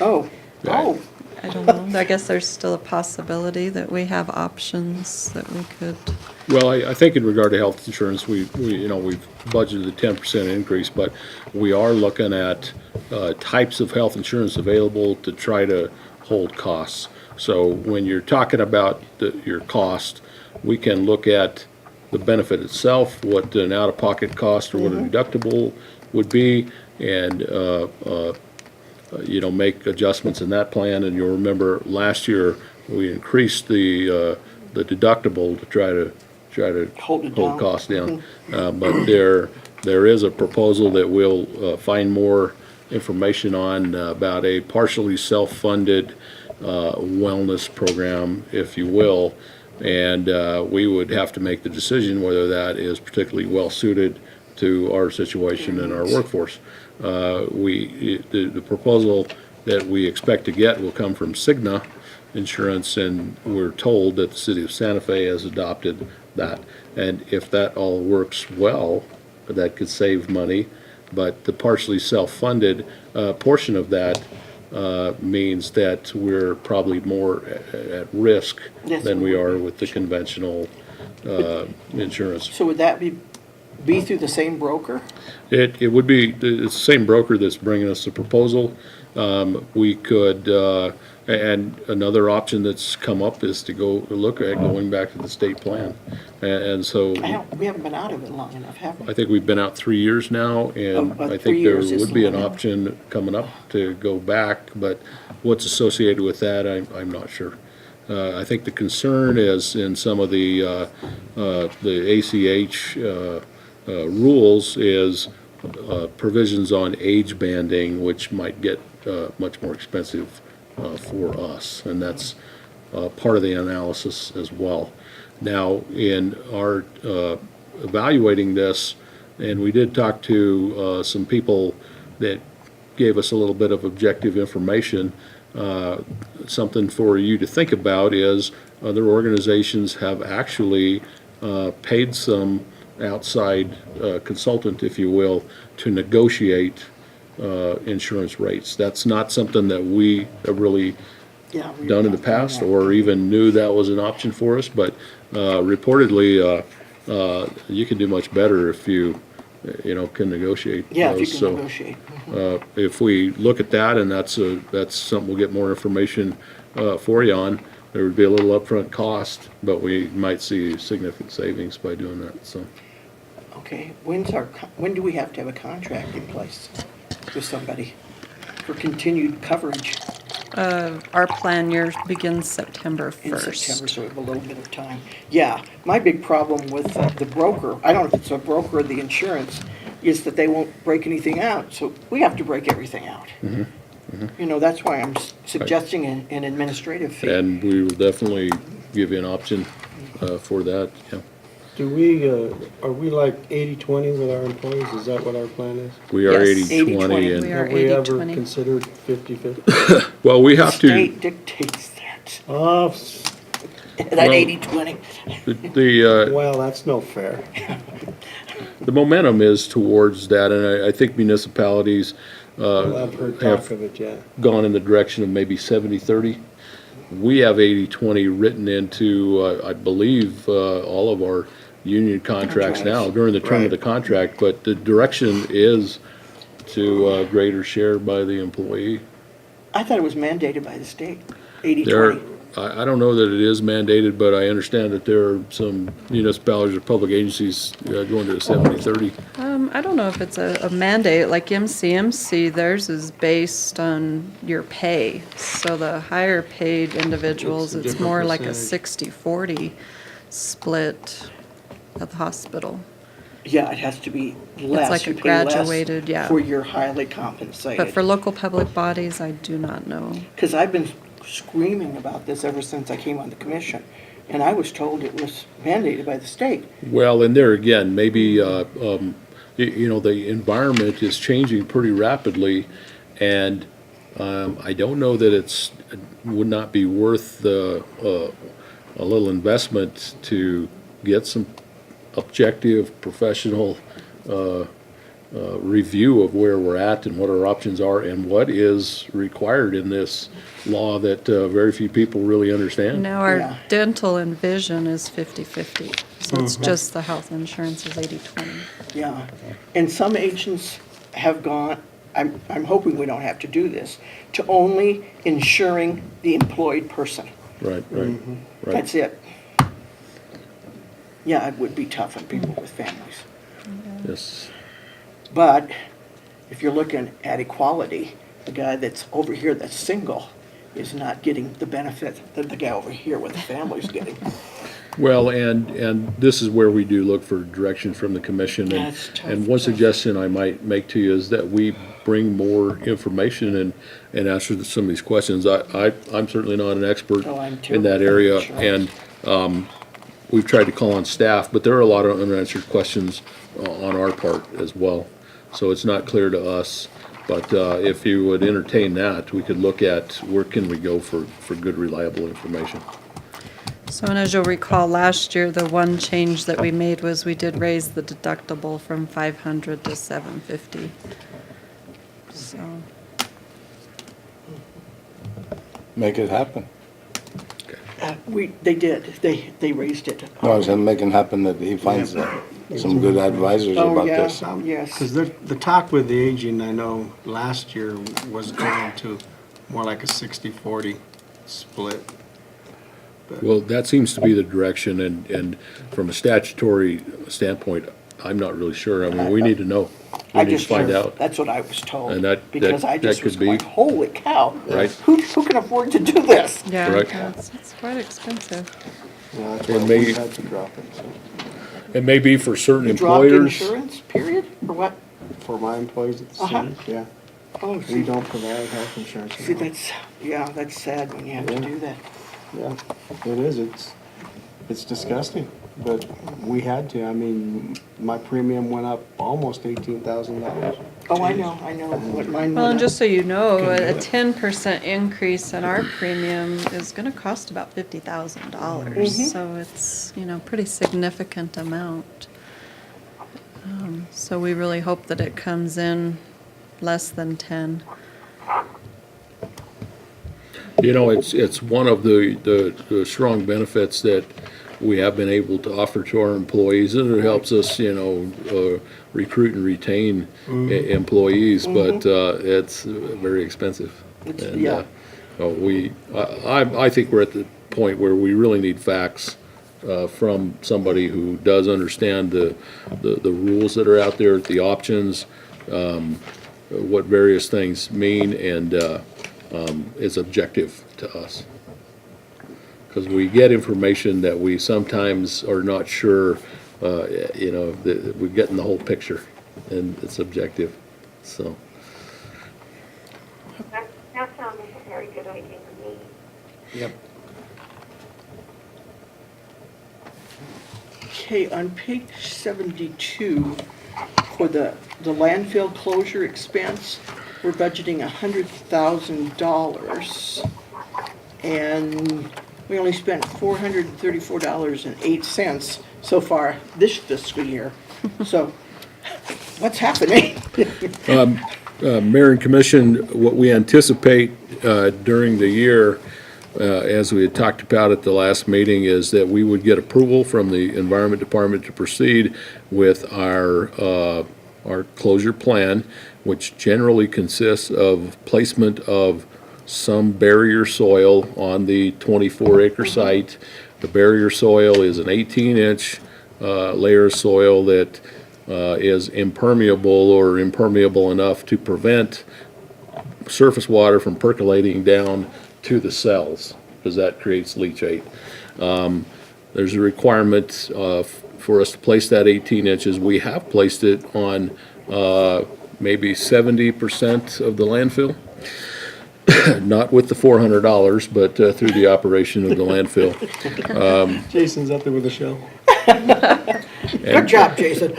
Oh, oh, I don't know. I guess there's still a possibility that we have options that we could. Well, I think in regard to health insurance, we've budgeted a 10% increase, but we are looking at types of health insurance available to try to hold costs. So when you're talking about your cost, we can look at the benefit itself, what an out-of-pocket cost or what a deductible would be, and make adjustments in that plan. And you'll remember last year we increased the deductible to try to Hold it down. costs down. But there is a proposal that we'll find more information on about a partially self-funded wellness program, if you will. And we would have to make the decision whether that is particularly well-suited to our situation and our workforce. The proposal that we expect to get will come from Cigna Insurance, and we're told that the city of Santa Fe has adopted that. And if that all works well, that could save money. But the partially self-funded portion of that means that we're probably more at risk Yes, than we we would are be. with the conventional insurance. so would that be through the same broker? It would be, it's the same broker that's bringing us the proposal. We could, and another option that's come up is to go look at going back to the state plan. And so We haven't been out of it long enough, have I we? think we've been out 3 years now, and Oh, I 3 think there years is would be an the limit. option coming up to go back, but what's associated with that, I'm not sure. I think the concern is in some of the ACH rules is provisions on age banding, which might get much more expensive for us, and that's part of the analysis as well. Now, in our evaluating this, and we did talk to some people that gave us a little bit of objective information, something for you to think about is other organizations have actually paid some outside consultant, if you will, to negotiate insurance rates. That's not something that we have really Yeah. we done in the talked about past that. or even knew that was an option for us, but reportedly, you can do much better if you can negotiate Yeah, if you those. can So, negotiate. if we look at that, and that's something we'll get more information for you on, there would be a little upfront cost, but we might see significant savings by doing that, so. Okay, when do we have to have a contract in place with somebody for continued coverage Our plan year begins September in 1st. September, so we have a little bit of time? Yeah, my big problem with the broker, I don't know if it's a broker or the insurance, is that they won't break anything out, so we have to break everything out. That's why I'm suggesting an administrative fee. And we will definitely give you an option for that, yeah. Do we, are we like 80/20 with our employees? Is that what our plan is? We are Yes. 80/20, 80/20. and, We are Have we ever 80/20. considered 50/50? well, we have to, State dictates that, Oh, that Well- 80/20. well, that's no fair. the momentum is towards that, and I think municipalities Well, I've heard have talk of it, yeah. gone in the direction of maybe 70/30. We have 80/20 written into, I believe, all of our union contracts now Contracts. during the term of Right. the contract, but the direction is to greater share by the employee. I thought it was mandated by the state, There, 80/20. I don't know that it is mandated, but I understand that there are some municipalities or public agencies going to a 70/30. I don't know if it's a mandate, like MCMC, theirs is based on your pay. So the higher paid individuals, It's a it's more different like a percentage. 60-40 split at the hospital. Yeah, it has to be less. like a You pay less graduated, yeah. For your highly compensated. But for local public bodies, I do not know. Because I've been screaming about this ever since I came on the commission, and I was told it was mandated by the state. Well, and there again, maybe, the environment is changing pretty rapidly, and I don't know that would not be worth a little investment to get some objective, professional review of where we're at and what our options are and what is required in this law that very few people really understand. Now, our Yeah. dental and vision is 50/50, so it's just the health insurance is 80/20. Yeah, and some agents have gone, I'm hoping we don't have to do this, to only insuring the employed person. Right, right, right. That's it. Yeah, it would be tough on people with families. Yes. But if you're looking at equality, the guy that's over here that's single is not getting the benefit that the guy over here with the family is getting. Well, and this is where we do look for direction from the commission. That's tough, And one tough. suggestion I might make to you is that we bring more information and answer some of these questions. I'm certainly not an expert Oh, I'm in that terrible at area, insurance. and we've tried to call on staff, but there are a lot of unanswered questions on our part as well. So it's not clear to us, but if you would entertain that, we could look at where can we go for good, reliable information. So, and as you'll recall, last year, the one change that we made was we did raise the deductible from 500 to 750. So, Make it happen. They did, they raised it. No, I was saying make it happen that he finds some good advisors Oh, about yeah. this. Yes. Because the talk with the aging, I know, last year was going to more like a 60-40 split. Well, that seems to be the direction, and from a statutory standpoint, I'm not really sure. I mean, we need to know. We I need to just find heard- out. That's what I was told. And that Because I just could was be- going, holy cow. Right. Who can afford to do this? yeah, Correct. it's quite expensive. Yeah, that's It why may- we had to drop it, so. It may be for certain You dropped employers. insurance, period, or what? For my employees at the Uh-huh. center, yeah. Oh, We see, don't provide health insurance. see, anymore. that's sad when you have to Yeah. do that. Yeah, it is. It's disgusting, but we had to. I mean, my premium went up almost $18,000. Oh, I know what mine Well, and went just up. so you know, a 10% increase in our premium is gonna cost about $50,000. So it's, pretty significant amount. So we really hope that it comes in less than 10. It's one of the strong benefits that we have been able to offer to our employees, and it helps us, recruit and retain employees, but it's very expensive. It's- And, yeah. I think we're at the point where we really need facts from somebody who does understand the rules that are out there, the options, what various things mean, and is objective to us. Because we get information that we sometimes are not sure, that we're getting the whole picture, and it's objective, so. That sounds like a very good idea to me. Yep. Okay, on page 72, for the landfill closure expense, we're budgeting $100,000. And we only spent $434.08 so far this fiscal year. So what's happening? Mayor and Commission, what we anticipate during the year, as we had talked about at the last meeting, is that we would get approval from the Environment Department to proceed with our closure plan, which generally consists of placement of some barrier soil on the 24-acre site. The barrier soil is an 18-inch layer of soil that is impermeable or impermeable enough to prevent surface water from percolating down to the cells, because that creates leachate. There's a requirement for us to place that 18 inches. We have placed it on maybe 70% of the landfill. Not with the $400, but through the operation of the landfill. Jason's up there with a shovel. Good job, Jason.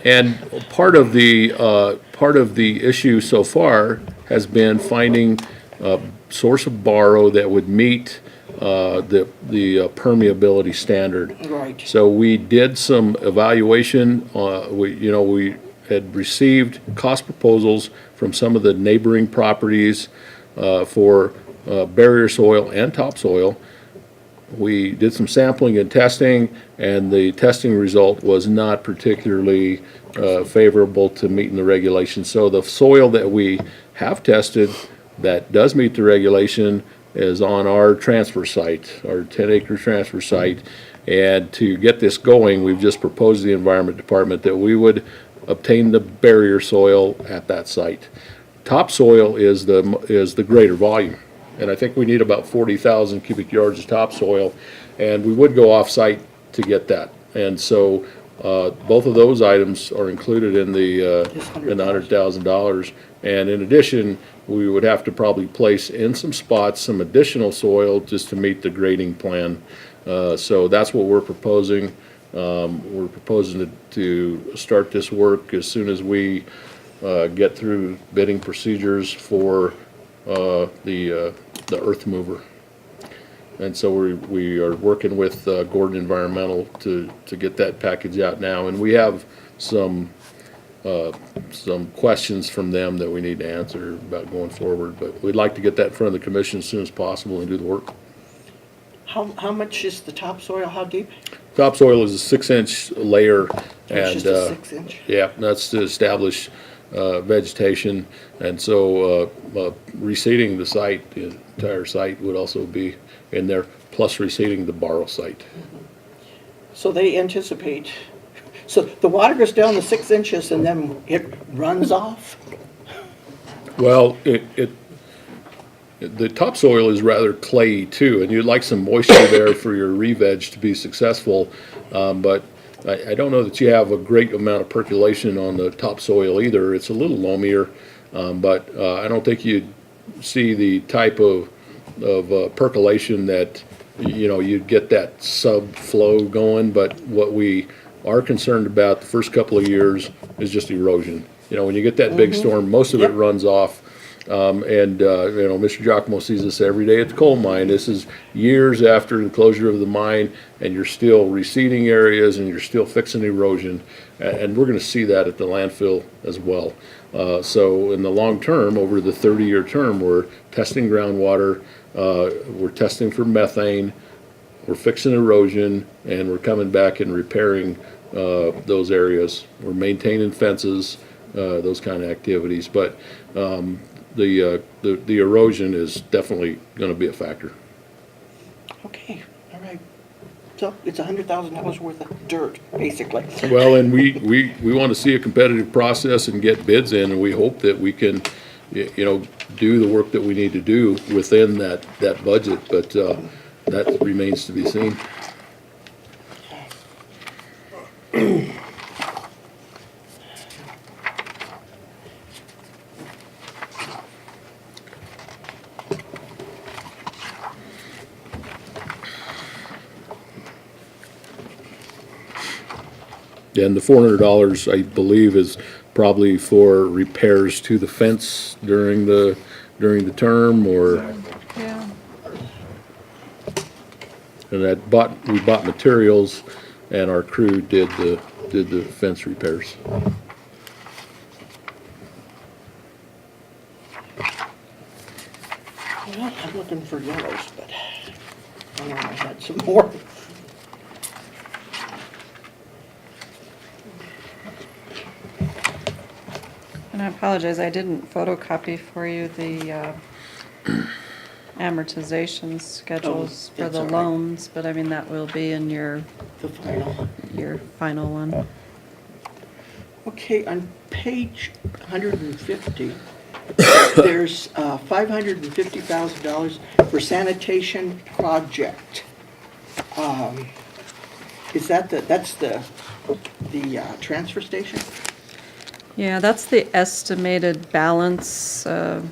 And part of the issue so far has been finding a source of borrow that would meet the permeability standard. Right. So we did some evaluation, we had received cost proposals from some of the neighboring properties for barrier soil and topsoil. We did some sampling and testing, and the testing result was not particularly favorable to meeting the regulations. So the soil that we have tested that does meet the regulation is on our transfer site, our 10-acre transfer site. And to get this going, we've just proposed to the Environment Department that we would obtain the barrier soil at that site. Topsoil is the greater volume, and I think we need about 40,000 cubic yards of topsoil, and we would go off-site to get that. And so both of those items are included in the $100,000. And in addition, we would have to probably place in some spots some additional soil just to meet the grading plan. So that's what we're proposing. We're proposing to start this work as soon as we get through bidding procedures for the earth mover. And so we are working with Gordon Environmental to get that package out now. And we have some questions from them that we need to answer about going forward. But we'd like to get that in front of the commission as soon as possible and do the work. How much is the topsoil? How deep? Topsoil is a 6-inch layer. It's just a 6-inch? Yeah, that's to establish vegetation. And so reseeding the site, the entire site would also be in there, plus reseeding the borrow site. So they anticipate, so the water goes down the 6 inches and then it runs off? Well, the topsoil is rather clayey too, and you'd like some moisture there for your re-veg to be successful. But I don't know that you have a great amount of percolation on the topsoil either. It's a little loamier, but I don't think you'd see the type of percolation that, you'd get that subflow going. But what we are concerned about the first couple of years is just erosion. When you get that big storm, most of it runs off. Mr. Giacomo sees this every day at the coal mine. This is years after the closure of the mine, and you're still reseeding areas and you're still fixing erosion. And we're going to see that at the landfill as well. So in the long term, over the 30-year term, we're testing groundwater, we're testing for methane, we're fixing erosion, and we're coming back and repairing those areas. We're maintaining fences, those kind of activities. But the erosion is definitely going to be a factor. Okay, all right. So it's $100,000 worth of dirt, basically. Well, and we want to see a competitive process and get bids in, and we hope that we can, do the work that we need to do within that budget, but that remains to be seen. And the $400, I believe, is probably for repairs to the fence during the term, or Yeah. and we bought materials, and our crew did the fence repairs. Well, I'm looking for yellows, but I know I had some more. And I apologize, I didn't photocopy for you the amortization schedules for that's the all right. loans, but I mean, that will be in your The final. final one. Okay, on page 150, there's $550,000 for sanitation project. Is that that's the transfer station? Yeah, that's the estimated balance in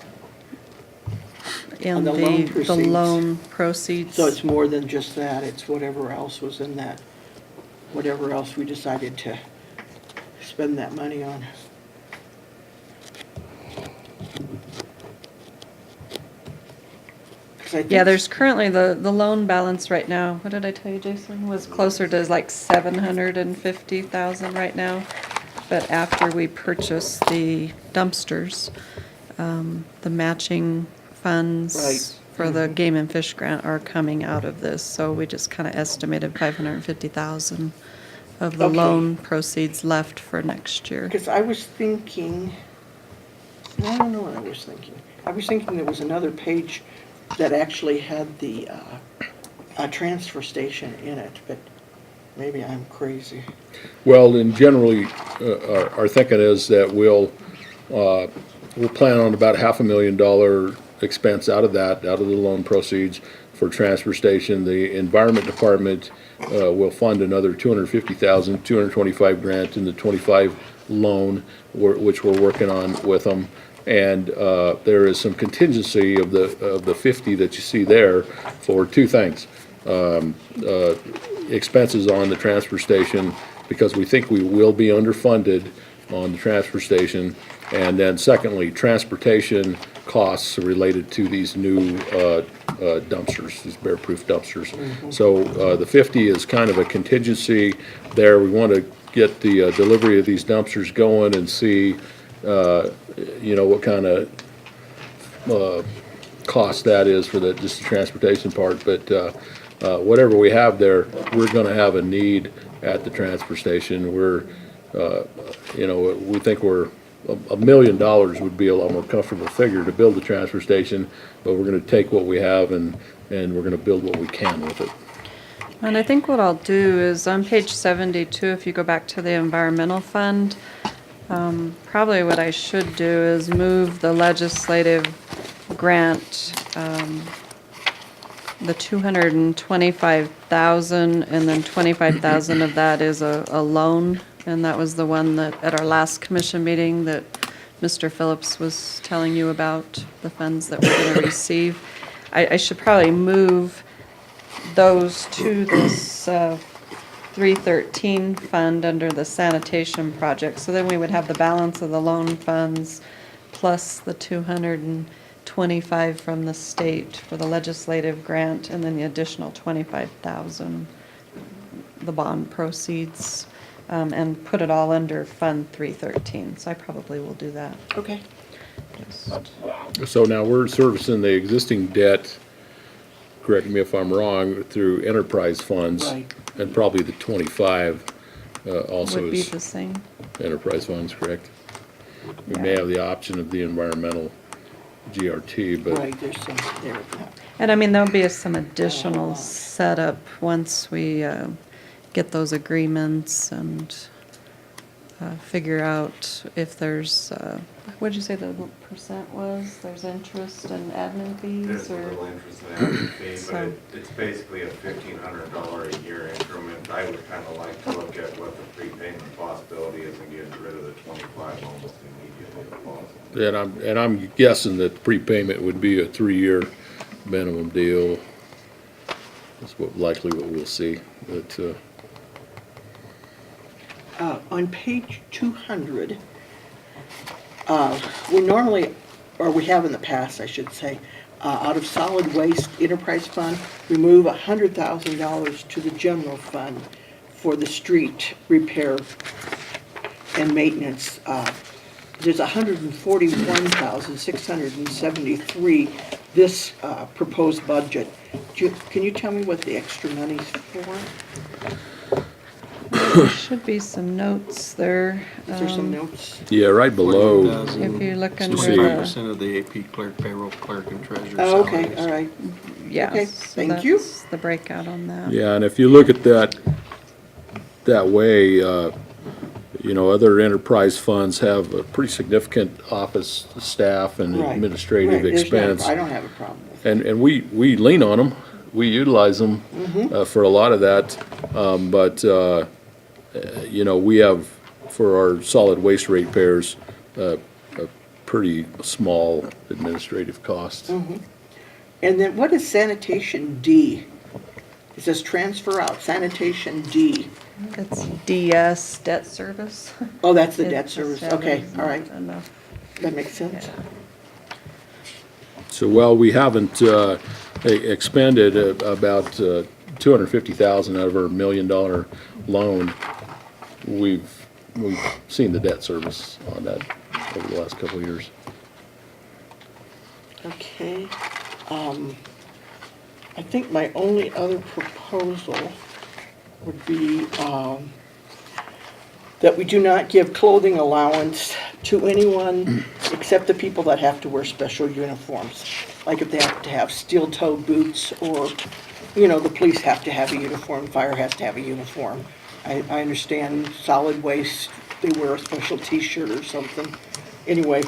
On the loan the proceeds. loan proceeds. So it's more than just that, it's whatever else was in that, whatever else we decided to spend that money on. 'cause I think. Yeah, there's currently the loan balance right now, what did I tell you, Jason, was closer to like 750,000 right now. But after we purchase the dumpsters, the matching funds Right. for the game and fish grant are coming out of this. So we just kind of estimated 550,000 of the Okay. loan proceeds left for next year. Because I was thinking, I don't know what I was thinking. I was thinking there was another page that actually had the transfer station in it, but maybe I'm crazy. Well, and generally, our thinking is that we'll plan on about $500,000 expense out of that, out of the loan proceeds for transfer station. The Environment Department will fund another 250,000, 225 grant in the 25 loan, which we're working on with them. And there is some contingency of the 50 that you see there for two things. Expenses on the transfer station, because we think we will be underfunded on the transfer station. And then secondly, transportation costs related to these new dumpsters, these bear-proof dumpsters. So the 50 is kind of a contingency there. We want to get the delivery of these dumpsters going and see, what kind of cost that is for just the transportation part. But whatever we have there, we're going to have a need at the transfer station. We think $1 million would be a lot more comfortable figure to build the transfer station, but we're going to take what we have and we're going to build what we can with it. And I think what I'll do is on page 72, if you go back to the environmental fund, probably what I should do is move the legislative grant, the 225,000, and then 25,000 of that is a loan. And that was the one that, at our last commission meeting, that Mr. Phillips was telling you about, the funds that we're going to receive. I should probably move those to this 313 fund under the sanitation project. So then we would have the balance of the loan funds plus the 225 from the state for the legislative grant, and then the additional 25,000, the bond proceeds. And put it all under Fund 313, so I probably will do that. Okay. So now we're servicing the existing debt, correct me if I'm wrong, through enterprise funds. Right. And probably the 25 also Would be is the same. enterprise funds, correct? We may Yeah. have the option of the environmental GRT, but Right, there's some there. And I mean, there'll be some additional setup once we get those agreements and figure out if there's, what did you say the percent was? There's interest and admin fees, There's a or? little interest in admin fee, So- but it's basically a $1,500 a year increment. I would kind of like to look at what the prepayment possibility is and get rid of the 25 almost immediately if possible. and I'm guessing that prepayment would be a 3-year minimum deal. That's likely what we'll see, but, On page 200, we normally, or we have in the past, I should say, out of solid waste enterprise fund, we move $100,000 to the general fund for the street repair and maintenance. There's $141,673 this proposed budget. Can you tell me what the extra money's for? There should be some notes there. Is there some notes? yeah, right below. 14,000. If you look under see. the, 5% of the AP clerk, payroll clerk, and treasurer Oh, okay, salaries. all right. yeah. Okay, so thank you. that's the breakout on that. Yeah, and if you look at that way, other enterprise funds have a pretty significant office staff and Right, administrative right, there's no- expense. I don't have a problem with it. And we lean on them, we utilize them for a lot of that. But we have, for our solid waste ratepayers, a pretty small administrative cost. And then what is sanitation D? It says transfer out, sanitation D. It's DS, debt service. Oh, that's the It debt just service, said okay, there's all right, not enough. that makes sense. Yeah. So, we haven't expended about $250,000 out of our $1 million loan. We've seen the debt service on that over the last couple of years. Okay. I think my only other proposal would be that we do not give clothing allowance to anyone except the people that have to wear special uniforms. Like if they have to have steel-toed boots, or, you know, the police have to have a uniform, fire has to have a uniform. I understand solid waste, they wear a special T-shirt or something. Anyway,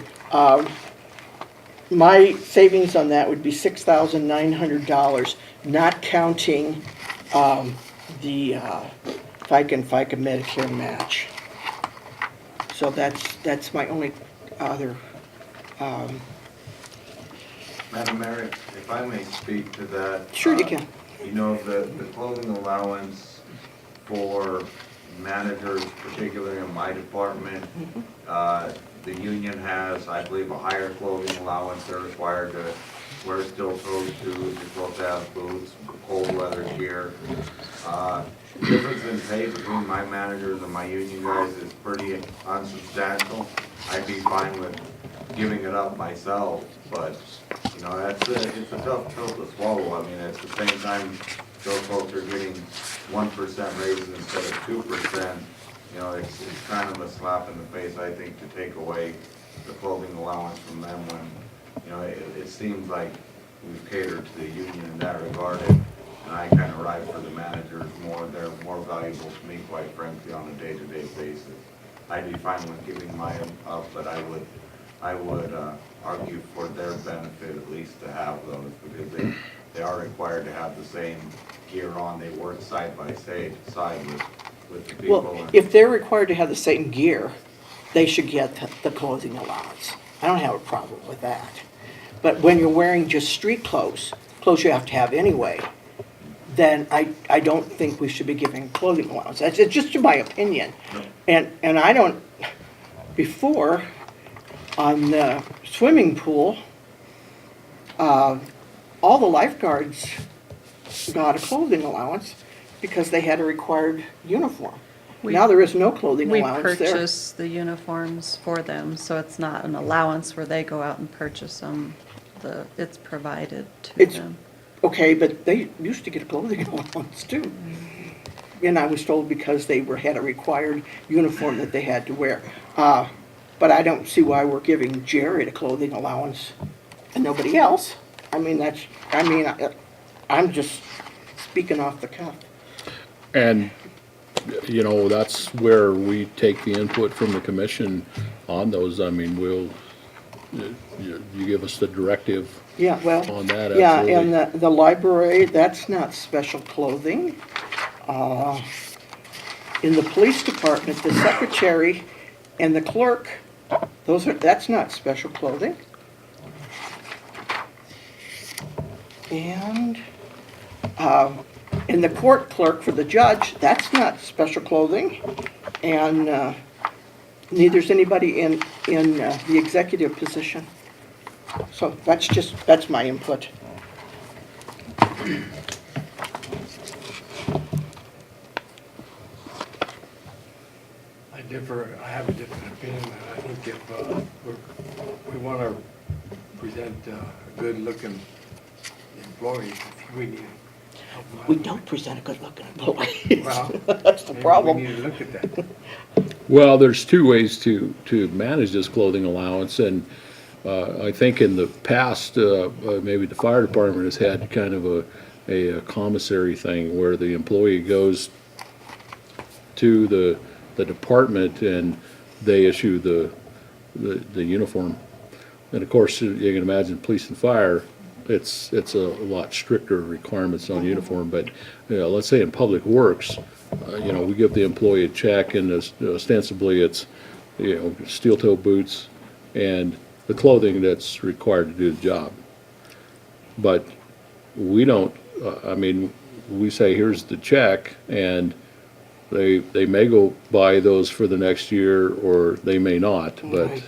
my savings on that would be $6,900, not counting the FICA and FICA Medicare match. So that's my only other, Madam Mayor, if I may speak to that. Sure you can. You know, the clothing allowance for managers, particularly in my department, the union has, I believe, a higher clothing allowance. They're required to wear steel-toed shoes, you're supposed to have boots, cold weather gear. Difference in pay between my managers and my union guys is pretty unsubstantial. I'd be fine with giving it up myself, but, you know, it's a tough pill to swallow. I mean, at the same time, those folks are getting 1% raises instead of 2%. You know, it's kind of a slap in the face, I think, to take away the clothing allowance from them when, you know, it seems like we've catered to the union in that regard. And I kind of ride for the managers more. They're more valuable to me, quite frankly, on a day-to-day basis. I'd be fine with giving mine up, but I would argue for their benefit at least to have those, because they are required to have the same gear on. They work side by side with the people. well, if they're required to have the same gear, they should get the clothing allowance. I don't have a problem with that. But when you're wearing just street clothes you have to have anyway, then I don't think we should be giving clothing allowance. That's just my opinion. And I don't, before, on the swimming pool, all the lifeguards got a clothing allowance because they had a required uniform. Now there is no clothing We allowance there. purchase the uniforms for them, so it's not an allowance where they go out and purchase them. It's provided to It's- them. Okay, but they used to get a clothing allowance too. And I was told because they had a required uniform that they had to wear. But I don't see why we're giving Jared a clothing allowance and nobody else. I mean, I'm just speaking off the cuff. And, you know, that's where we take the input from the commission on those. I mean, you give us the directive Yeah, well, on that, yeah, absolutely. and the library, that's not special clothing. In the police department, the secretary and the clerk, that's not special clothing. And in the court clerk for the judge, that's not special clothing. And neither's anybody in the executive position. So that's my input. I have a different opinion. I think if we want to present a good-looking employee, we need help them out. We don't present a good-looking employee. Well, That's the maybe problem. we need to look at that. Well, there's two ways to manage this clothing allowance, and I think in the past, maybe the fire department has had kind of a commissary thing where the employee goes to the department and they issue the uniform. And of course, you can imagine police and fire, it's a lot stricter requirements on uniform, but, you know, let's say in public works, you know, we give the employee a check and ostensibly it's, you know, steel-toe boots and the clothing that's required to do the job. But we don't, I mean, we say, here's the check, and they may go buy those for the next year, or they may not, but,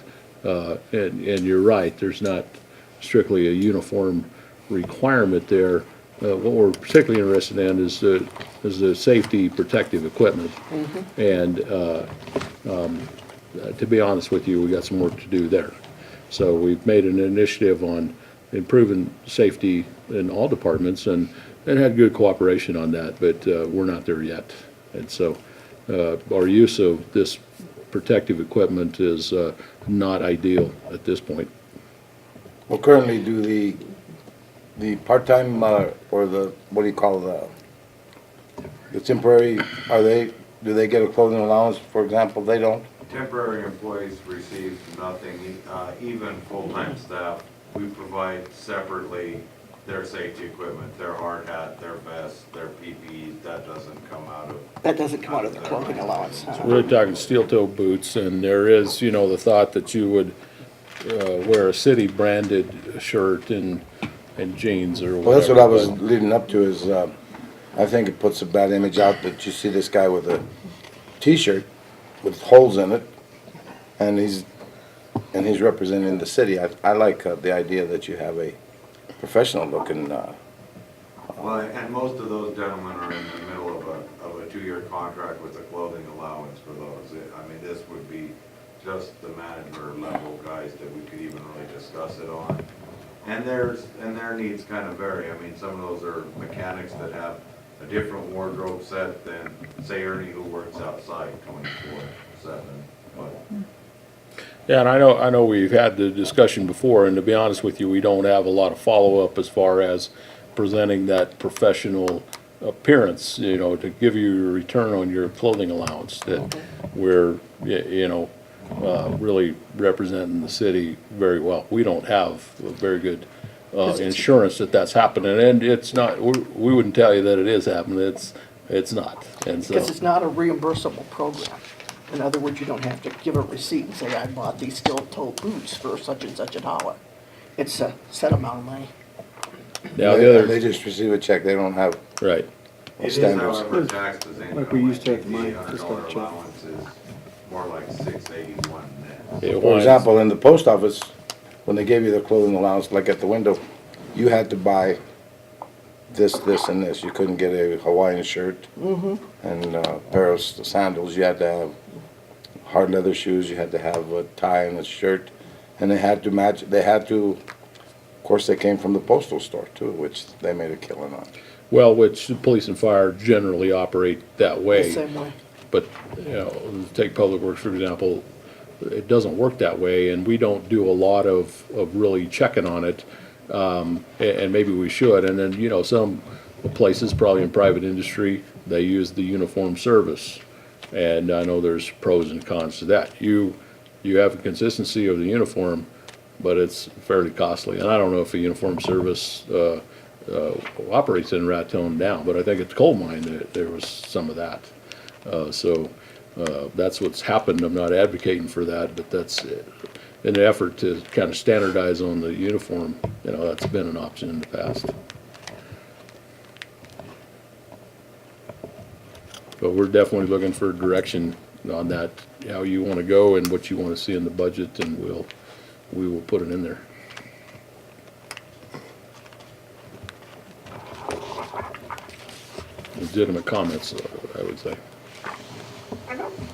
and you're right, there's not strictly a uniform requirement there. What we're particularly interested in is the safety protective equipment. And to be honest with you, we got some work to do there. So we've made an initiative on improving safety in all departments and had good cooperation on that, but we're not there yet. And so our use of this protective equipment is not ideal at this point. Well, currently, do the part-time, or the, what do you call the temporary, do they get a clothing allowance, for example? They don't? Temporary employees receive nothing, even full-time staff. We provide separately their safety equipment, their hard hat, their vest, their PPE, that doesn't come out of. That doesn't come out of the clothing allowance. huh? We're talking steel-toe boots, and there is, the thought that you would wear a city-branded shirt and jeans or whatever. Well, that's what I was but- leading up to is, I think it puts a bad image out that you see this guy with a T-shirt with holes in it, and he's representing the city. I like the idea that you have a professional-looking, Well, and most of those gentlemen are in the middle of a 2-year contract with a clothing allowance for those. I mean, this would be just the manager level guys that we could even really discuss it on. And their needs kind of vary. I mean, some of those are mechanics that have a different wardrobe set than, say, Ernie, who works outside 24/7. But Yeah, and I know we've had the discussion before, and to be honest with you, we don't have a lot of follow-up as far as presenting that professional appearance, to give you a return on your clothing allowance, that we're, really representing the city very well. We don't have a very good insurance that that's happening, and it's not, we wouldn't tell you that it is happening, it's not, and so. Because it's not a reimbursable program. In other words, you don't have to give a receipt and say, I bought these steel-toe boots for such and such a dollar. It's a set amount of money. Now, the they other, just receive a check, they don't have right. it is, standards. however, taxed as income. Like we used to at the I think mine, the just got a $100 check. allowance is more like $681 net. It For winds- example, in the post office, when they gave you the clothing allowance, like at the window, you had to buy this, and this. You couldn't get a Hawaiian shirt and a pair of sandals. You had to have hard leather shoes. You had to have a tie and a shirt, and they had to match. Of course, they came from the postal store too, which they made a killing on. Well, which the police and fire generally operate that The way. same way. But, take Public Works, for example, it doesn't work that way, and we don't do a lot of really checking on it. And maybe we should, and then, some places, probably in private industry, they use the uniform service. And I know there's pros and cons to that. You have a consistency of the uniform, but it's fairly costly. And I don't know if the uniform service, operates in Raton now, but I think at the coal mine, there was some of that. So that's what's happened. I'm not advocating for that, but that's in an effort to kind of standardize on the uniform. That's been an option in the past. But we're definitely looking for direction on that, how you want to go and what you want to see in the budget, and we will put it in there. Legitimate comments, I would say.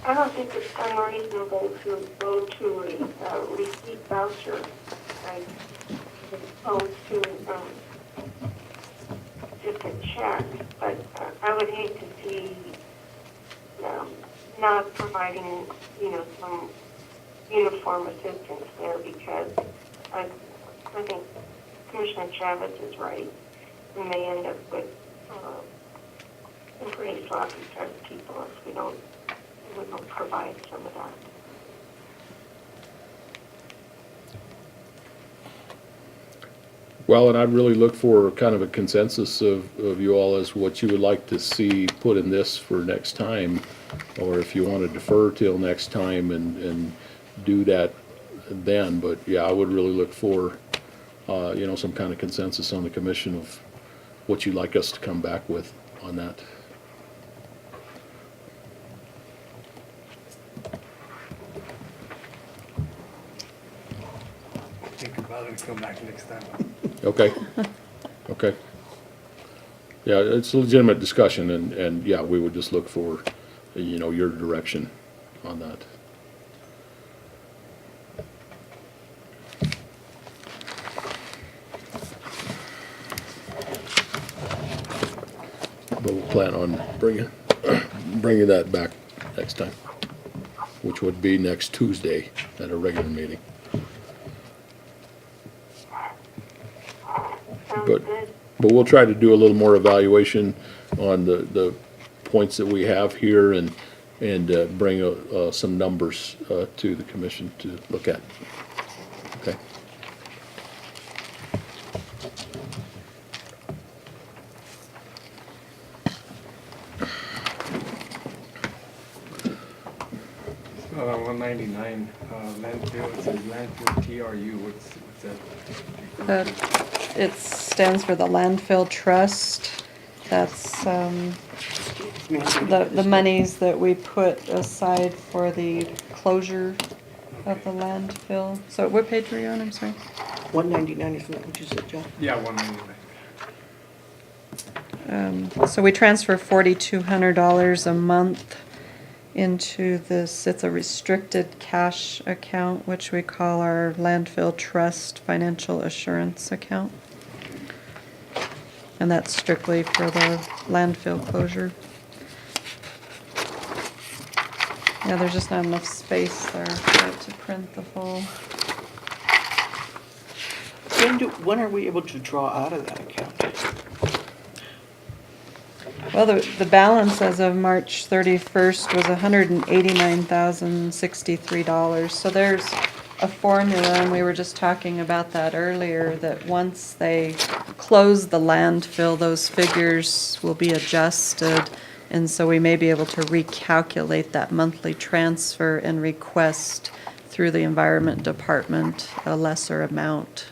I don't think it's unreasonable to go to a receipt voucher, like, as opposed to, just a check, but I would hate to see, not providing, some uniform assistance there, because I think Commissioner Chavez is right. We may end up with, some pretty sloppy type of people if we don't provide some of that. Well, and I'd really look for kind of a consensus of you all as what you would like to see put in this for next time, or if you want to defer till next time and do that then. But yeah, I would really look for, some kind of consensus on the commission of what you'd like us to come back with on that. Think about it and come back next time. Okay. Okay. Yeah, it's a legitimate discussion, and yeah, we would just look for, your direction on that. But we'll plan on bringing that back next time, which would be next Tuesday at a regular meeting. Sounds But, good. but we'll try to do a little more evaluation on the points that we have here and bring some numbers to the commission to look at. Okay. So on 199, landfill, it says landfill TRU, what's that? It stands for the Landfill Trust. That's the monies that we put aside for the closure of the landfill. So what page were you on, I'm sorry? 199, isn't that what you said, John? Yeah, 199. So we transfer $4,200 a month into this, it's a restricted cash account, which we call our landfill trust financial assurance account. And that's strictly for the landfill closure. Yeah, there's just not enough space there to print the full. When are we able to draw out of that account? Well, the balance as of March 31st was $189,063. So there's a formula, and we were just talking about that earlier, that once they close the landfill, those figures will be adjusted. And so we may be able to recalculate that monthly transfer and request through the Environment Department a lesser amount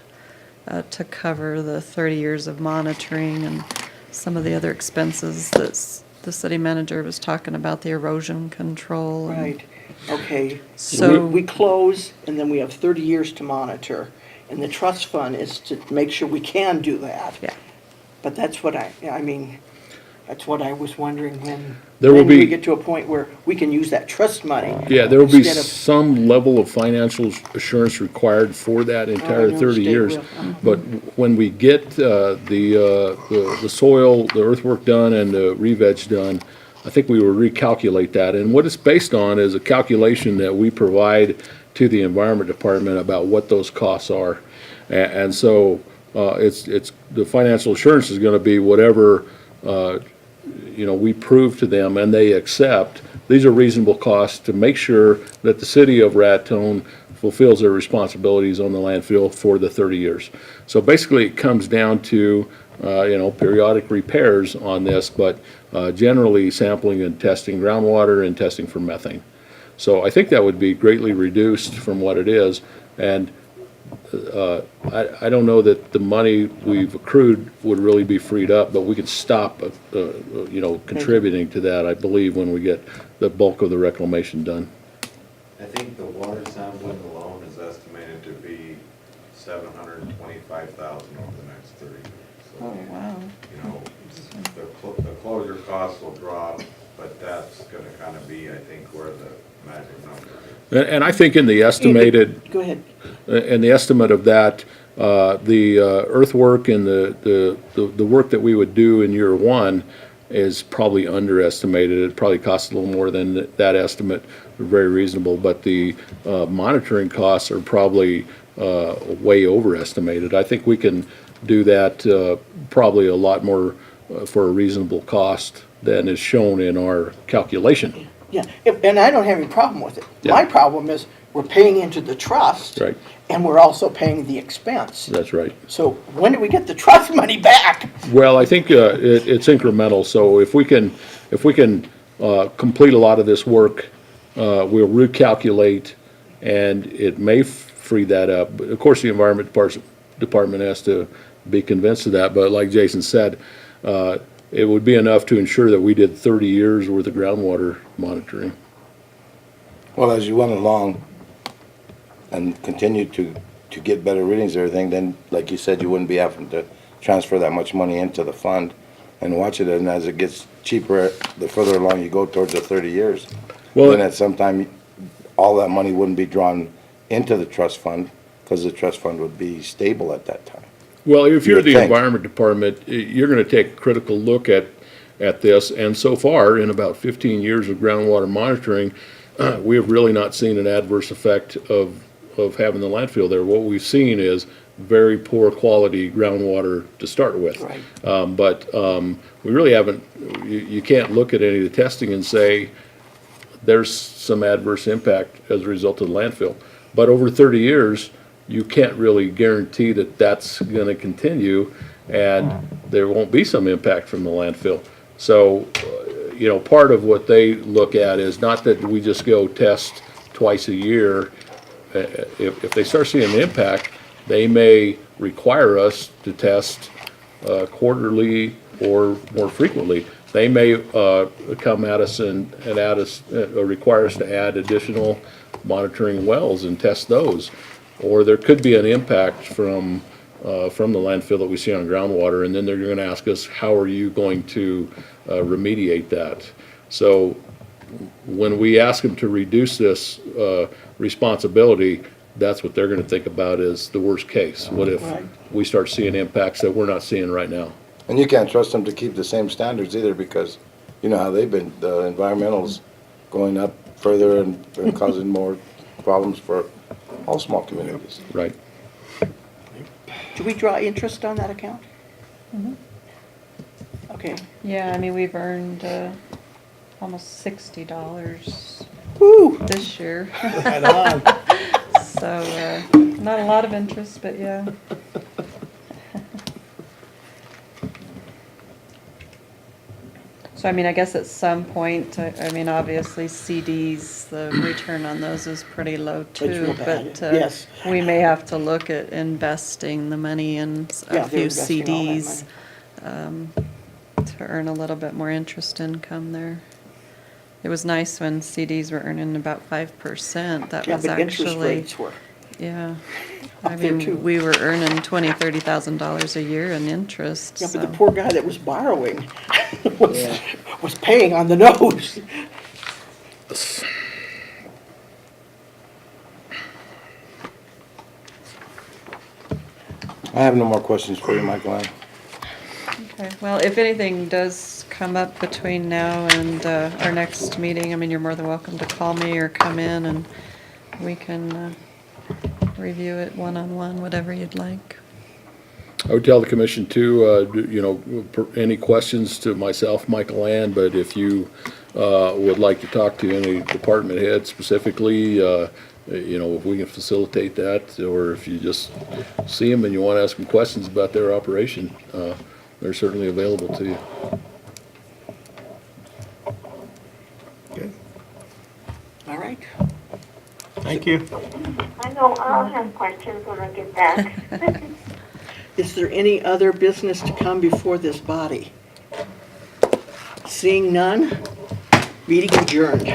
to cover the 30 years of monitoring and some of the other expenses that the city manager was talking about, the erosion control. and- Right, okay. So- We close, and then we have 30 years to monitor, and the trust fund is to make sure we can do that. Yeah. But that's what that's what I was wondering when. There will when we be- get to a point where we can use that trust money. Yeah, there will be instead of- some level of financial assurance required for that entire know 30 state years. will. But when we get the soil, the earthwork done and the re-veg done, I think we will recalculate that. And what it's based on is a calculation that we provide to the Environment Department about what those costs are. And so it's the financial assurance is going to be whatever we prove to them and they accept. These are reasonable costs to make sure that the city of Raton fulfills their responsibilities on the landfill for the 30 years. So basically, it comes down to, periodic repairs on this, but generally sampling and testing groundwater and testing for methane. So I think that would be greatly reduced from what it is. And I don't know that the money we've accrued would really be freed up, but we could stop, contributing to that, I believe, when we get the bulk of the reclamation done. I think the water sampling alone is estimated to be 725,000 over the next 30 years. So, wow. The closure costs will drop, but that's gonna kind of be, I think, where the magic number is. And I think in the estimated, Go ahead. in the estimate of that, the earthwork and the work that we would do in year one is probably underestimated. It probably costs a little more than that estimate, very reasonable, but the monitoring costs are probably way overestimated. I think we can do that probably a lot more for a reasonable cost than is shown in our calculation. Yeah, and I don't have any problem with it. Yeah. My problem is we're paying into the trust. Right. And we're also paying the expense. That's right. So when do we get the trust money back? Well, I think it's incremental, so if we can complete a lot of this work, we'll recalculate, and it may free that up. But of course, the Environment Department has to be convinced of that, but like Jason said, it would be enough to ensure that we did 30 years worth of groundwater monitoring. Well, as you went along and continued to get better readings and everything, then, like you said, you wouldn't be having to transfer that much money into the fund and watch it, and as it gets cheaper, the further along you go towards the 30 years, Well, then at some time, all that money wouldn't be drawn into the trust fund, because the trust fund would be stable at that time. Well, if You you're would the think. Environment Department, you're gonna take a critical look at this, and so far, in about 15 years of groundwater monitoring, we have really not seen an adverse effect of having the landfill there. What we've seen is very poor quality groundwater to start with. Right. But we really haven't, you can't look at any of the testing and say, there's some adverse impact as a result of the landfill. But over 30 years, you can't really guarantee that that's gonna continue, and there won't be some impact from the landfill. So, you know, part of what they look at is not that we just go test twice a year. If they start seeing an impact, they may require us to test quarterly or more frequently. They may come at us and add us, require us to add additional monitoring wells and test those. Or there could be an impact from the landfill that we see on groundwater, and then they're gonna ask us, how are you going to remediate that? So when we ask them to reduce this responsibility, that's what they're gonna think about is the worst case. What if Right. we start seeing impacts that we're not seeing right now? And you can't trust them to keep the same standards either, because you know how they've been, the environmentals going up further and causing more problems for all small communities. Right? Do we draw interest on that account? Okay. Yeah, I mean, we've earned almost $60 Woo! this year. Right on. So, not a lot of interest, but yeah. So, I mean, I guess at some point, I mean, obviously CDs, the return on those is pretty low too. real bad, But yes. we may have to look at investing the money in Yeah, a they're few investing all that CDs to earn a little bit more interest income there. It was nice when CDs were earning about 5%. That Yeah, was but interest actually, rates were, yeah. I up there, too. mean, we were earning $20,000, $30,000 a year in interest, yeah, but the so. poor guy that was borrowing was paying on the nose. I have no more questions for you, Michael Ann. Okay, well, if anything does come up between now and our next meeting, I mean, you're more than welcome to call me or come in and we can review it one-on-one, whatever you'd like. I would tell the commission too, you know, any questions to myself, Michael Ann, but if you would like to talk to any department head specifically, you know, if we can facilitate that, or if you just see them and you want to ask them questions about their operation, they're certainly available to you. Good. All right. Thank you. I know I'll have questions when I get back. Is there any other business to come before this body? Seeing none, meeting adjourned.